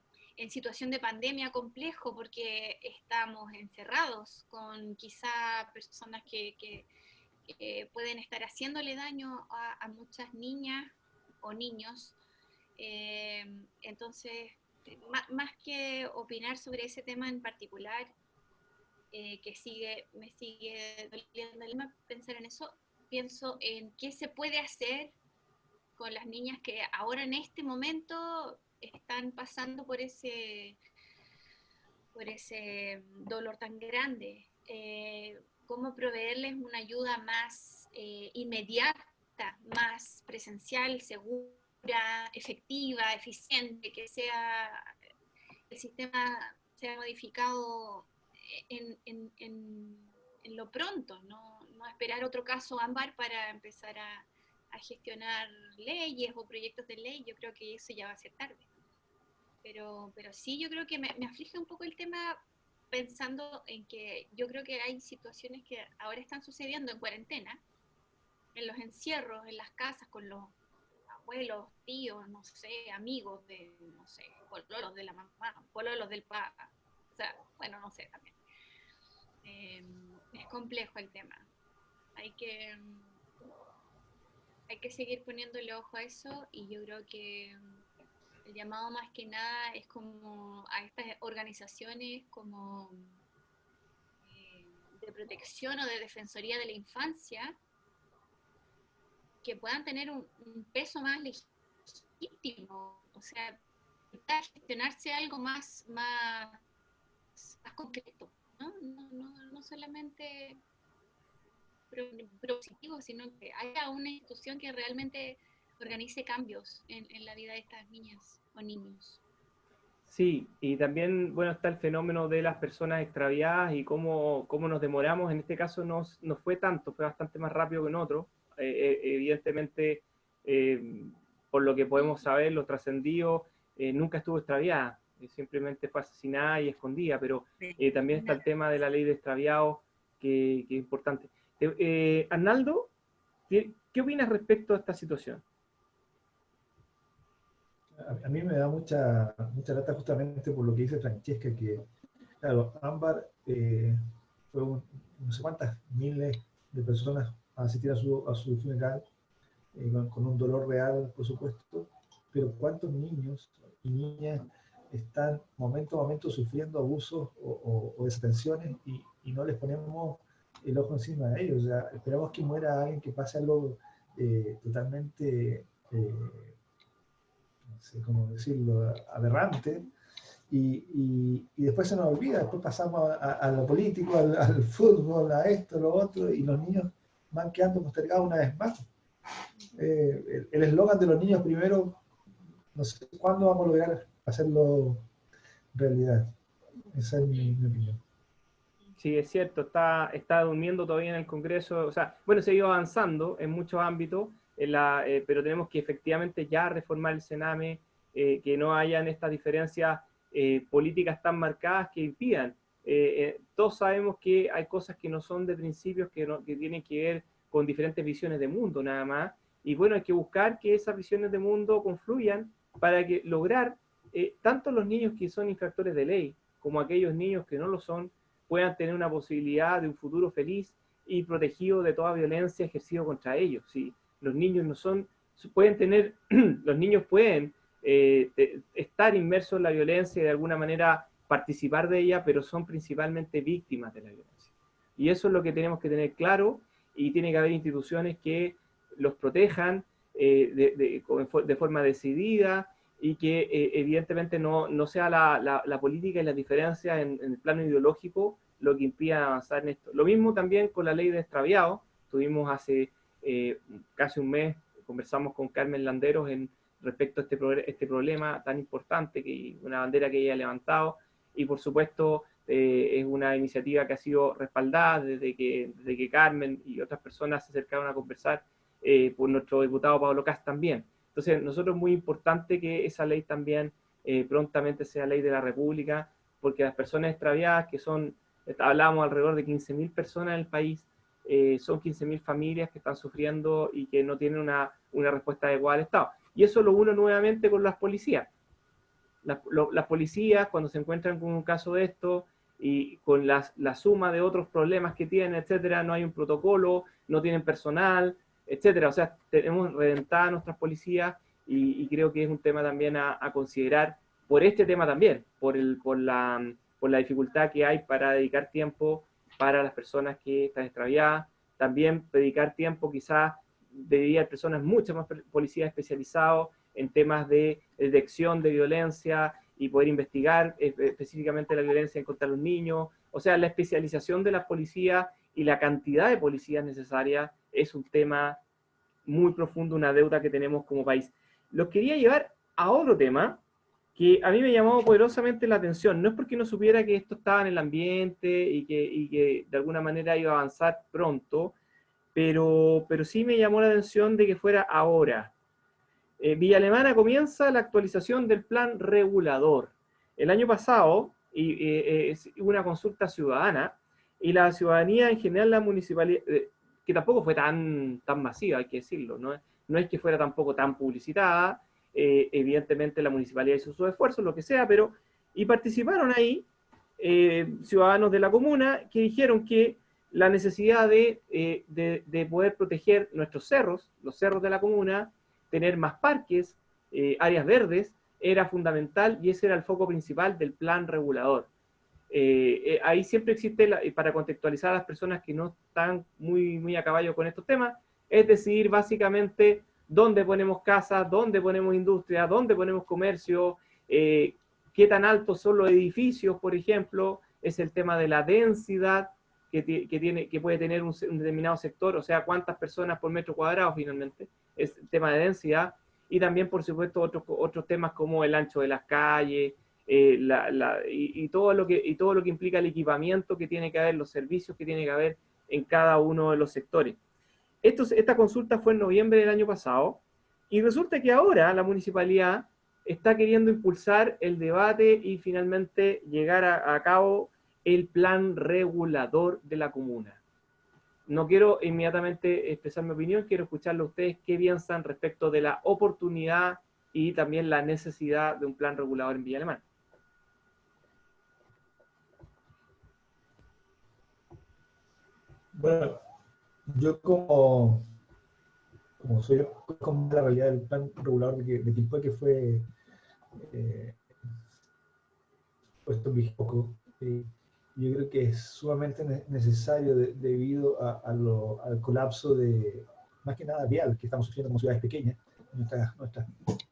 situación de pandemia complejo, porque estamos encerrados con quizá personas que pueden estar haciéndole daño a muchas niñas o niños. Entonces, más que opinar sobre ese tema en particular, me sigue doliendo el alma pensar en eso, pienso en qué se puede hacer con las niñas que ahora en este momento están pasando por ese dolor tan grande. Cómo proveerles una ayuda más inmediata, más presencial, segura, efectiva, eficiente, que el sistema sea modificado en lo pronto, no esperar otro caso ámbar para empezar a gestionar leyes o proyectos de ley. Yo creo que eso ya va a ser tarde. Pero sí, yo creo que me aflige un poco el tema pensando en que yo creo que hay situaciones que ahora están sucediendo en cuarentena, en los encierros, en las casas, con los abuelos, tíos, no sé, amigos de, no sé, pololos de la mamá, pololos del papá, o sea, bueno, no sé también. Es complejo el tema. Hay que seguir poniéndole ojo a eso, y yo creo que el llamado más que nada es como a estas organizaciones como de protección o de defensoría de la infancia, que puedan tener un peso más legítimo, o sea, gestionarse algo más concreto, ¿no? No solamente positivo, sino que haya una institución que realmente organice cambios en la vida de estas niñas o niños. Sí, y también, bueno, está el fenómeno de las personas extraviadas y cómo nos demoramos. En este caso no fue tanto, fue bastante más rápido que en otro. Evidentemente, por lo que podemos saber, lo trascendido nunca estuvo extraviada, simplemente fue asesinada y escondida, pero también está el tema de la ley de extraviados, que es importante. Arnaldo, ¿qué opinas respecto a esta situación? A mí me da mucha lata justamente por lo que dice Francesca, que, claro, Ámbar fue no sé cuántas miles de personas a asistir a su funeral, con un dolor real, por supuesto, pero cuántos niños y niñas están momento a momento sufriendo abusos o desatenciones y no les ponemos el ojo encima de ellos. O sea, esperamos que muera alguien, que pase algo totalmente, no sé cómo decirlo, aberrante, y después se nos olvida, después pasamos a lo político, al fútbol, a esto, lo otro, y los niños van quedando postergados una vez más. El eslogan de los niños primero, no sé cuándo vamos a lograr hacerlo realidad. Esa es mi opinión. Sí, es cierto, está durmiendo todavía en el Congreso. O sea, bueno, se ha ido avanzando en muchos ámbitos, pero tenemos que efectivamente ya reformar el Sename, que no hayan estas diferencias políticas tan marcadas que impidan. Todos sabemos que hay cosas que no son de principios, que tienen que ver con diferentes visiones de mundo nada más. Y bueno, hay que buscar que esas visiones de mundo confluyan para que lograr, tanto los niños que son infractores de ley, como aquellos niños que no lo son, puedan tener una posibilidad de un futuro feliz y protegido de toda violencia ejercida contra ellos. ¿Sí? Los niños no son, pueden tener, los niños pueden estar inmersos en la violencia y de alguna manera participar de ella, pero son principalmente víctimas de la violencia. Y eso es lo que tenemos que tener claro, y tiene que haber instituciones que los protejan de forma decidida, y que evidentemente no sea la política y las diferencias en el plano ideológico lo que impida avanzar en esto. Lo mismo también con la ley de extraviados. Tuvimos hace casi un mes, conversamos con Carmen Landeros respecto a este problema tan importante, que una bandera que ella ha levantado, y por supuesto es una iniciativa que ha sido respaldada desde que Carmen y otras personas se acercaron a conversar, por nuestro diputado Pablo Cas también. Entonces, nosotros es muy importante que esa ley también prontamente sea ley de la República, porque las personas extraviadas, que son, hablábamos alrededor de 15.000 personas en el país, son 15.000 familias que están sufriendo y que no tienen una respuesta adecuada al Estado. Y eso lo uno nuevamente con las policías. Las policías, cuando se encuentran con un caso de esto, y con la suma de otros problemas que tienen, etcétera, no hay un protocolo, no tienen personal, etcétera. O sea, tenemos reventadas nuestras policías y creo que es un tema también a considerar por este tema también, por la dificultad que hay para dedicar tiempo para las personas que están extraviadas. También dedicar tiempo quizás debería personas, muchas más policías especializados en temas de detección de violencia y poder investigar específicamente la violencia contra los niños. O sea, la especialización de las policías y la cantidad de policías necesarias es un tema muy profundo, una deuda que tenemos como país. Los quería llevar a otro tema que a mí me llamó poderosamente la atención. No es porque no supiera que esto estaba en el ambiente y que de alguna manera iba a avanzar pronto, pero sí me llamó la atención de que fuera ahora. Villa Alemana comienza la actualización del plan regulador. El año pasado hubo una consulta ciudadana y la ciudadanía en general, la municipalidad, que tampoco fue tan masiva, hay que decirlo, no es que fuera tampoco tan publicitada, evidentemente la municipalidad hizo sus esfuerzos, lo que sea, pero y participaron ahí ciudadanos de la comuna que dijeron que la necesidad de poder proteger nuestros cerros, los cerros de la comuna, tener más parques, áreas verdes, era fundamental y ese era el foco principal del plan regulador. Ahí siempre existe, para contextualizar a las personas que no están muy a caballo con estos temas, es decidir básicamente dónde ponemos casas, dónde ponemos industria, dónde ponemos comercio, qué tan altos son los edificios, por ejemplo, es el tema de la densidad que puede tener un determinado sector, o sea, cuántas personas por metro cuadrado finalmente, es el tema de densidad, y también, por supuesto, otros temas como el ancho de las calles, y todo lo que implica el equipamiento que tiene que haber, los servicios que tiene que haber en cada uno de los sectores. Esta consulta fue en noviembre del año pasado, y resulta que ahora la municipalidad está queriendo impulsar el debate y finalmente llegar a cabo el plan regulador de la comuna. No quiero inmediatamente expresar mi opinión, quiero escucharlo a ustedes qué piensan respecto de la oportunidad y también la necesidad de un plan regulador en Villa Alemana. Bueno, yo como soy como la realidad del plan regulador de Quilpué que fue puesto en poco, yo creo que es sumamente necesario debido al colapso más que nada vial, que estamos sufriendo como ciudades pequeñas. Nuestras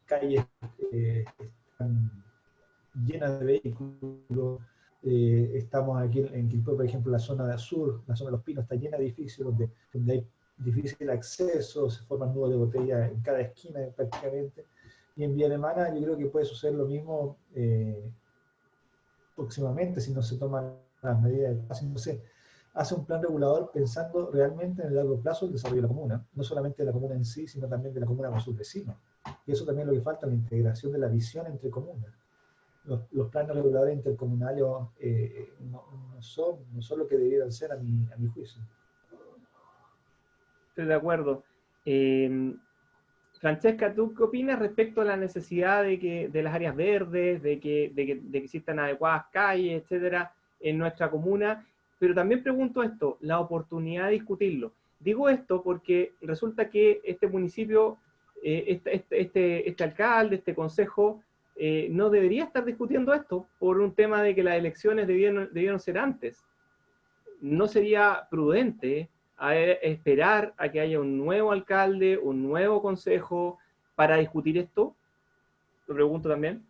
calles están llenas de vehículos. Estamos aquí en Quilpué, por ejemplo, la zona del sur, la zona de Los Pinos, está llena de edificios donde hay difícil acceso, se forman nudos de botella en cada esquina prácticamente. Y en Villa Alemana yo creo que puede suceder lo mismo próximamente si no se toman las medidas, si no se hace un plan regulador pensando realmente en el largo plazo el desarrollo de la comuna, no solamente de la comuna en sí, sino también de la comuna con sus vecinos. Y eso también es lo que falta, la integración de la visión entre comunas. Los planes reguladores intercomunales no son lo que debieran ser a mi juicio. Estoy de acuerdo. Francesca, ¿tú qué opinas respecto a la necesidad de las áreas verdes, de que existan adecuadas calles, etcétera, en nuestra comuna? Pero también pregunto esto, la oportunidad de discutirlo. Digo esto porque resulta que este municipio, este alcalde, este consejo, no debería estar discutiendo esto por un tema de que las elecciones debieron ser antes. ¿No sería prudente esperar a que haya un nuevo alcalde, un nuevo consejo para discutir esto? Lo pregunto también.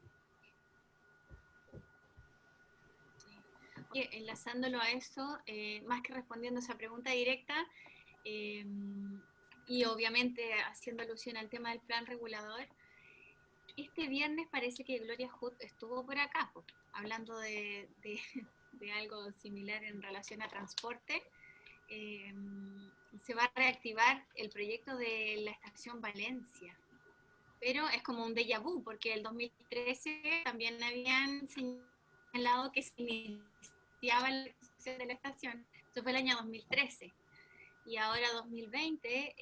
Oye, enlazándolo a eso, más que respondiendo esa pregunta directa, y obviamente haciendo alusión al tema del plan regulador, este viernes parece que Gloria Hood estuvo por acá, hablando de algo similar en relación a transporte. Se va a reactivar el proyecto de la estación Valencia. pero es como un déjà vu, porque el 2013 también habían señalado que se iniciaba la construcción de la estación. Eso fue el año 2013. Y ahora 2020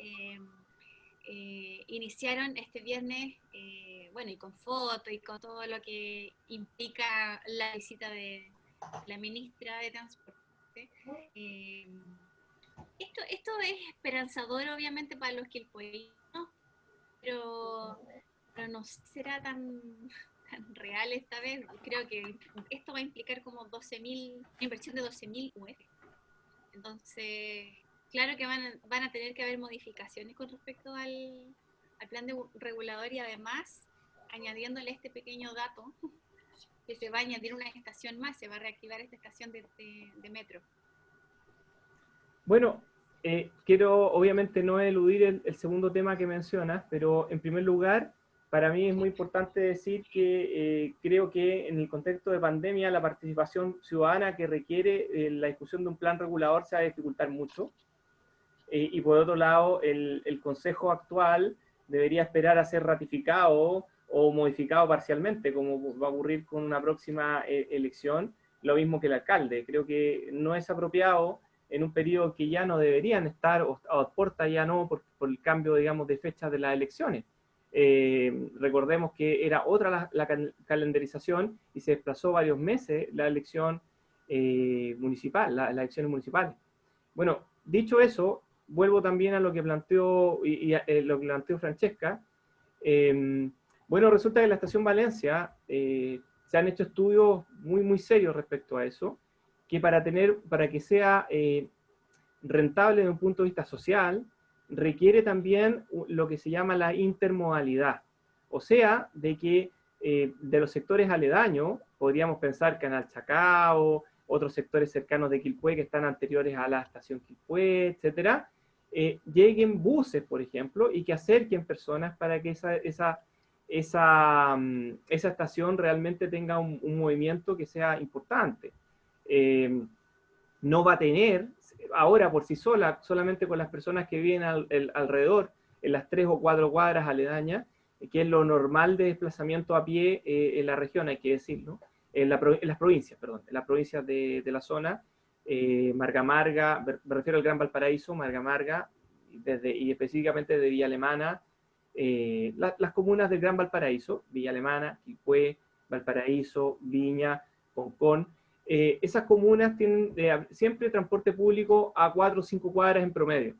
iniciaron este viernes, bueno, y con fotos y con todo lo que implica la visita de la ministra de Transporte. Esto es esperanzador, obviamente, para los quilpueños, pero no sé si será tan real esta vez. Creo que esto va a implicar como una inversión de 12.000 UF. Entonces, claro que van a tener que haber modificaciones con respecto al plan regulador, y además, añadiéndole este pequeño dato, que se va a añadir una estación más, se va a reactivar esta estación de metro. Bueno, quiero obviamente no eludir el segundo tema que mencionas, pero en primer lugar, para mí es muy importante decir que creo que en el contexto de pandemia la participación ciudadana que requiere la discusión de un plan regulador se va a dificultar mucho. Y por otro lado, el Consejo actual debería esperar a ser ratificado o modificado parcialmente, como va a ocurrir con una próxima elección, lo mismo que el alcalde. Creo que no es apropiado en un periodo que ya no deberían estar, o a puerta ya no, por el cambio, digamos, de fecha de las elecciones. Recordemos que era otra la calendarización y se desplazó varios meses la elección municipal, las elecciones municipales. Bueno, dicho eso, vuelvo también a lo que planteó, lo que planteó Francesca. Bueno, resulta que en la Estación Valencia se han hecho estudios muy serios respecto a eso, que para que sea rentable desde un punto de vista social, requiere también lo que se llama la intermodalidad. O sea, de que de los sectores aledaños, podríamos pensar Canal Chacao, otros sectores cercanos de Quilpué que están anteriores a la estación Quilpué, etcétera, lleguen buses, por ejemplo, y que acerquen personas para que esa estación realmente tenga un movimiento que sea importante. No va a tener, ahora por sí sola, solamente con las personas que viven alrededor, en las 3 o 4 cuadras aledañas, que es lo normal de desplazamiento a pie en la región, hay que decirlo, en las provincias, perdón, en las provincias de la zona, Marga Marga, me refiero al Gran Valparaíso, Marga Marga, y específicamente de Villa Alemana, las comunas del Gran Valparaíso, Villa Alemana, Quilpué, Valparaíso, Viña, Concón. Esas comunas tienen siempre transporte público a 4 o 5 cuadras en promedio.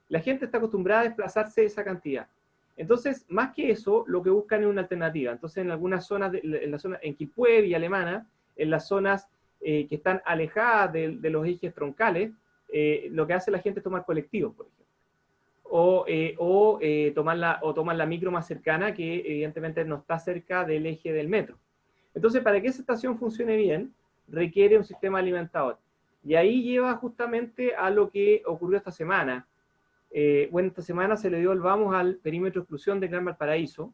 La gente está acostumbrada a desplazarse esa cantidad. Entonces, más que eso, lo que buscan es una alternativa. Entonces, en algunas zonas, en Quilpué, Villa Alemana, en las zonas que están alejadas de los ejes troncales, lo que hace la gente es tomar colectivos, por ejemplo. Tomar la micro más cercana, que evidentemente no está cerca del eje del metro. Entonces, para que esa estación funcione bien, requiere un sistema alimentador. Y ahí lleva justamente a lo que ocurrió esta semana. Bueno, esta semana se le dio el vamos al perímetro de exclusión de Gran Valparaíso,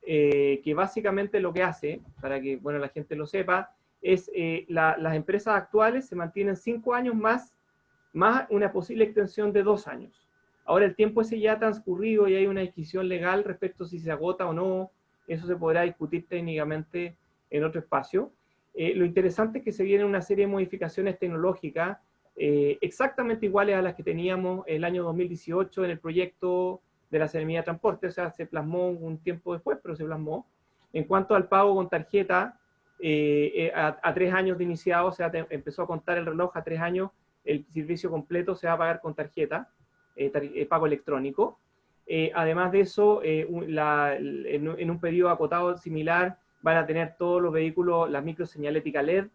que básicamente lo que hace, para que bueno, la gente lo sepa, es las empresas actuales se mantienen 5 años más una posible extensión de 2 años. Ahora el tiempo ese ya ha transcurrido y hay una discusión legal respecto a si se agota o no, eso se podrá discutir técnicamente en otro espacio. Lo interesante es que se vienen una serie de modificaciones tecnológicas exactamente iguales a las que teníamos el año 2018 en el proyecto de la Seremía de Transporte, o sea, se plasmó un tiempo después, pero se plasmó. En cuanto al pago con tarjeta, a 3 años de iniciado, o sea, empezó a contar el reloj a 3 años, el servicio completo se va a pagar con tarjeta, pago electrónico. Además de eso, en un periodo acotado similar, van a tener todos los vehículos la microseñalética LED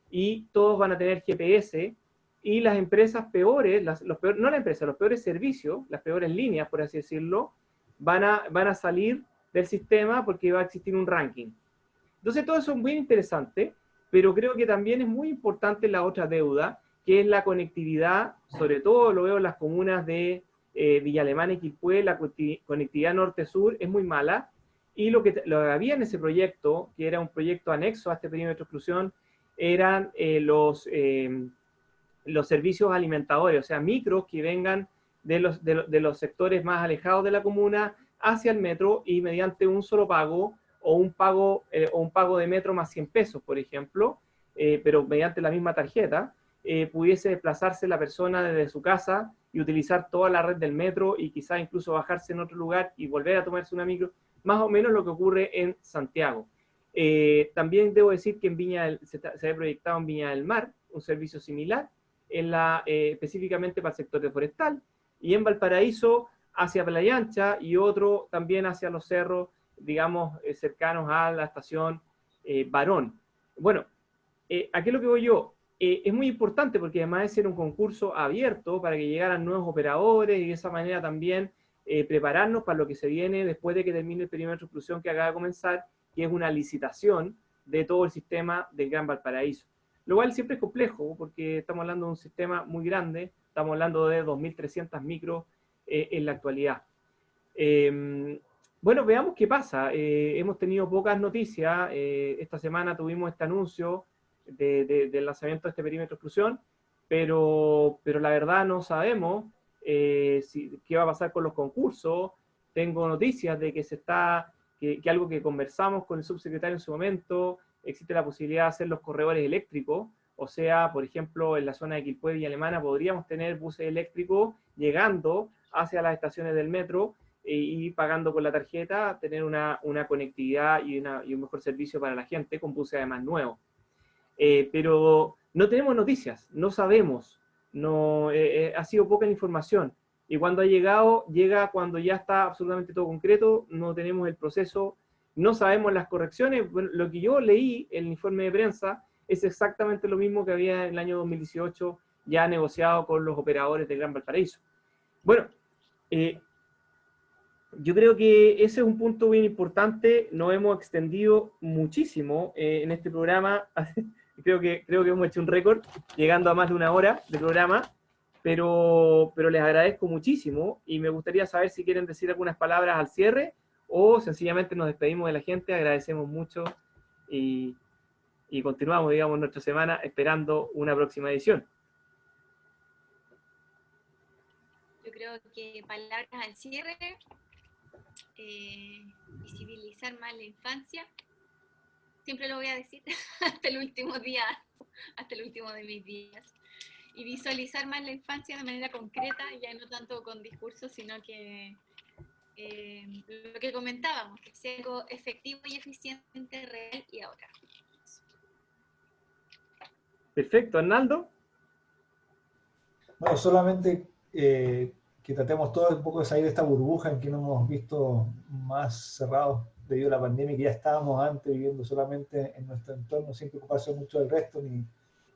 y todos van a tener GPS, y las empresas peores, los peores servicios, las peores líneas, por así decirlo, van a salir del sistema porque va a existir un ranking. Entonces todo eso es muy interesante, pero creo que también es muy importante la otra deuda, que es la conectividad, sobre todo lo veo en las comunas de Villa Alemana y Quilpué, la conectividad norte-sur es muy mala, y lo que había en ese proyecto, que era un proyecto anexo a este perímetro de exclusión, eran los servicios alimentadores, o sea, micros que vengan de los sectores más alejados de la comuna hacia el metro y mediante un solo pago o un pago de metro más 100 pesos, por ejemplo, pero mediante la misma tarjeta, pudiese desplazarse la persona desde su casa y utilizar toda la red del metro y quizás incluso bajarse en otro lugar y volver a tomarse una micro, más o menos lo que ocurre en Santiago. También debo decir que en se ha proyectado en Viña del Mar un servicio similar, específicamente para el sector de forestal, y en Valparaíso hacia Playa Ancha y otro también hacia los cerros, digamos, cercanos a la estación Barón. Bueno, ¿a qué es lo que voy yo? Es muy importante porque además de ser un concurso abierto para que llegaran nuevos operadores y de esa manera también prepararnos para lo que se viene después de que termine el perímetro de exclusión que acaba de comenzar, que es una licitación de todo el sistema del Gran Valparaíso. Lo cual siempre es complejo porque estamos hablando de un sistema muy grande, estamos hablando de 2.300 micros en la actualidad. Bueno, veamos qué pasa. Hemos tenido pocas noticias. Esta semana tuvimos este anuncio del lanzamiento de este perímetro de exclusión, pero la verdad no sabemos qué va a pasar con los concursos. Tengo noticias de que algo que conversamos con el subsecretario en su momento, existe la posibilidad de hacer los corredores eléctricos, o sea, por ejemplo, en la zona de Quilpué, Villa Alemana, podríamos tener buses eléctricos llegando hacia las estaciones del metro y pagando con la tarjeta, tener una conectividad y un mejor servicio para la gente con buses además nuevos. Pero no tenemos noticias, no sabemos, ha sido poca la información. Y cuando ha llegado, llega cuando ya está absolutamente todo concreto, no tenemos el proceso, no sabemos las correcciones. Bueno, lo que yo leí en el informe de prensa es exactamente lo mismo que había en el año 2018 ya negociado con los operadores del Gran Valparaíso. Bueno, yo creo que ese es un punto bien importante. Nos hemos extendido muchísimo en este programa. Creo que hemos hecho un récord, llegando a más de 1 hora de programa, pero les agradezco muchísimo y me gustaría saber si quieren decir algunas palabras al cierre o sencillamente nos despedimos de la gente, agradecemos mucho y continuamos, digamos, nuestra semana esperando una próxima edición. Yo creo que palabras al cierre, visibilizar más la infancia, siempre lo voy a decir hasta el último día, hasta el último de mis días, y visualizar más la infancia de manera concreta, ya no tanto con discursos, sino que lo que comentábamos, que sea algo efectivo y eficiente, real y ahora. Perfecto, Arnaldo. Bueno, solamente que tratemos todos un poco de salir de esta burbuja en que nos hemos visto más cerrados debido a la pandemia, que ya estábamos antes viviendo solamente en nuestro entorno, sin preocuparse mucho del resto ni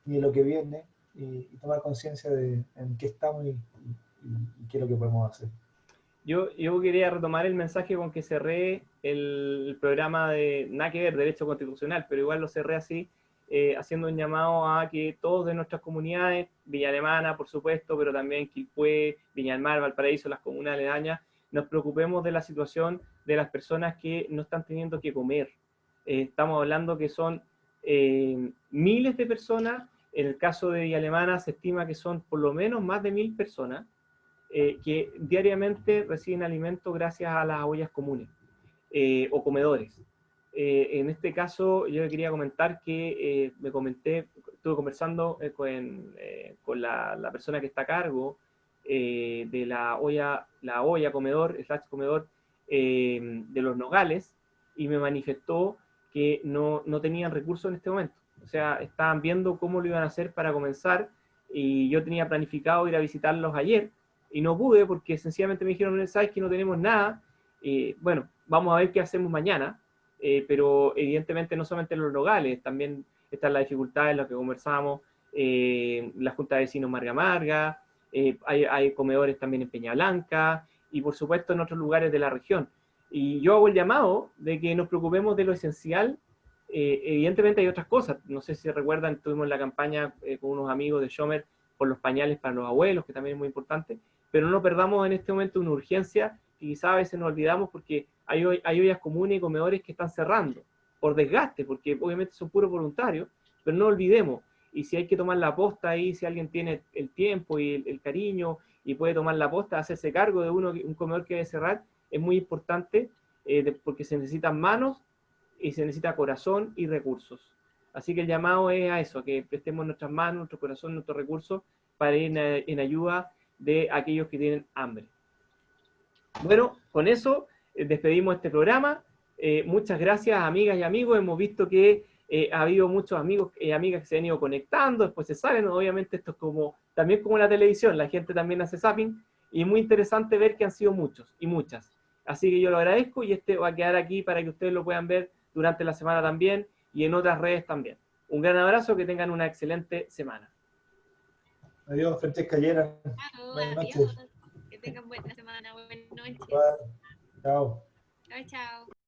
de lo que viene, y tomar conciencia de en qué estamos y qué es lo que podemos hacer. Yo quería retomar el mensaje con que cerré el programa de, nada que ver, Derecho Constitucional, pero igual lo cerré así, haciendo un llamado a que todos de nuestras comunidades, Villa Alemana, por supuesto, pero también Quilpué, Viña del Mar, Valparaíso, las comunas aledañas, nos preocupemos de la situación de las personas que no están teniendo que comer. Estamos hablando que son miles de personas. En el caso de Villa Alemana se estima que son por lo menos más de 1.000 personas que diariamente reciben alimento gracias a las ollas comunes o comedores. En este caso, yo quería comentar que estuve conversando con la persona que está a cargo de la olla comedor, /comedor de Los Nogales, y me manifestó que no tenían recursos en este momento. O sea, estaban viendo cómo lo iban a hacer para comenzar, y yo tenía planificado ir a visitarlos ayer, y no pude porque sencillamente me dijeron, ¿sabes que no tenemos nada? Bueno, vamos a ver qué hacemos mañana, pero evidentemente no solamente en Los Nogales, también están las dificultades en las que conversamos, la Junta de Vecinos Marga Marga, hay comedores también en Peña Blanca, y por supuesto en otros lugares de la región. Y yo hago el llamado de que nos preocupemos de lo esencial. Evidentemente hay otras cosas, no sé si recuerdan, tuvimos la campaña con unos amigos de Schomer por los pañales para los abuelos, que también es muy importante, pero no perdamos en este momento una urgencia que quizás a veces nos olvidamos porque hay ollas comunes y comedores que están cerrando por desgaste, porque obviamente son puros voluntarios, pero no olvidemos, y si hay que tomar la posta ahí, si alguien tiene el tiempo y el cariño y puede tomar la posta, hacerse cargo de un comedor que debe cerrar, es muy importante porque se necesitan manos y se necesita corazón y recursos. Así que el llamado es a eso, que prestemos nuestras manos, nuestro corazón, nuestros recursos para ir en ayuda de aquellos que tienen hambre. Bueno, con eso despedimos este programa. Muchas gracias, amigas y amigos. Hemos visto que ha habido muchos amigos y amigas que se han ido conectando, después se salen. Obviamente esto es como, también como la televisión, la gente también hace zapping, y es muy interesante ver que han sido muchos y muchas. Así que yo lo agradezco y este va a quedar aquí para que ustedes lo puedan ver durante la semana también y en otras redes también. Un gran abrazo, que tengan una excelente semana. Adiós, Francesca Llera. Buenas noches. Que tengan buena semana, buenas noches. Chao. Chao, chao.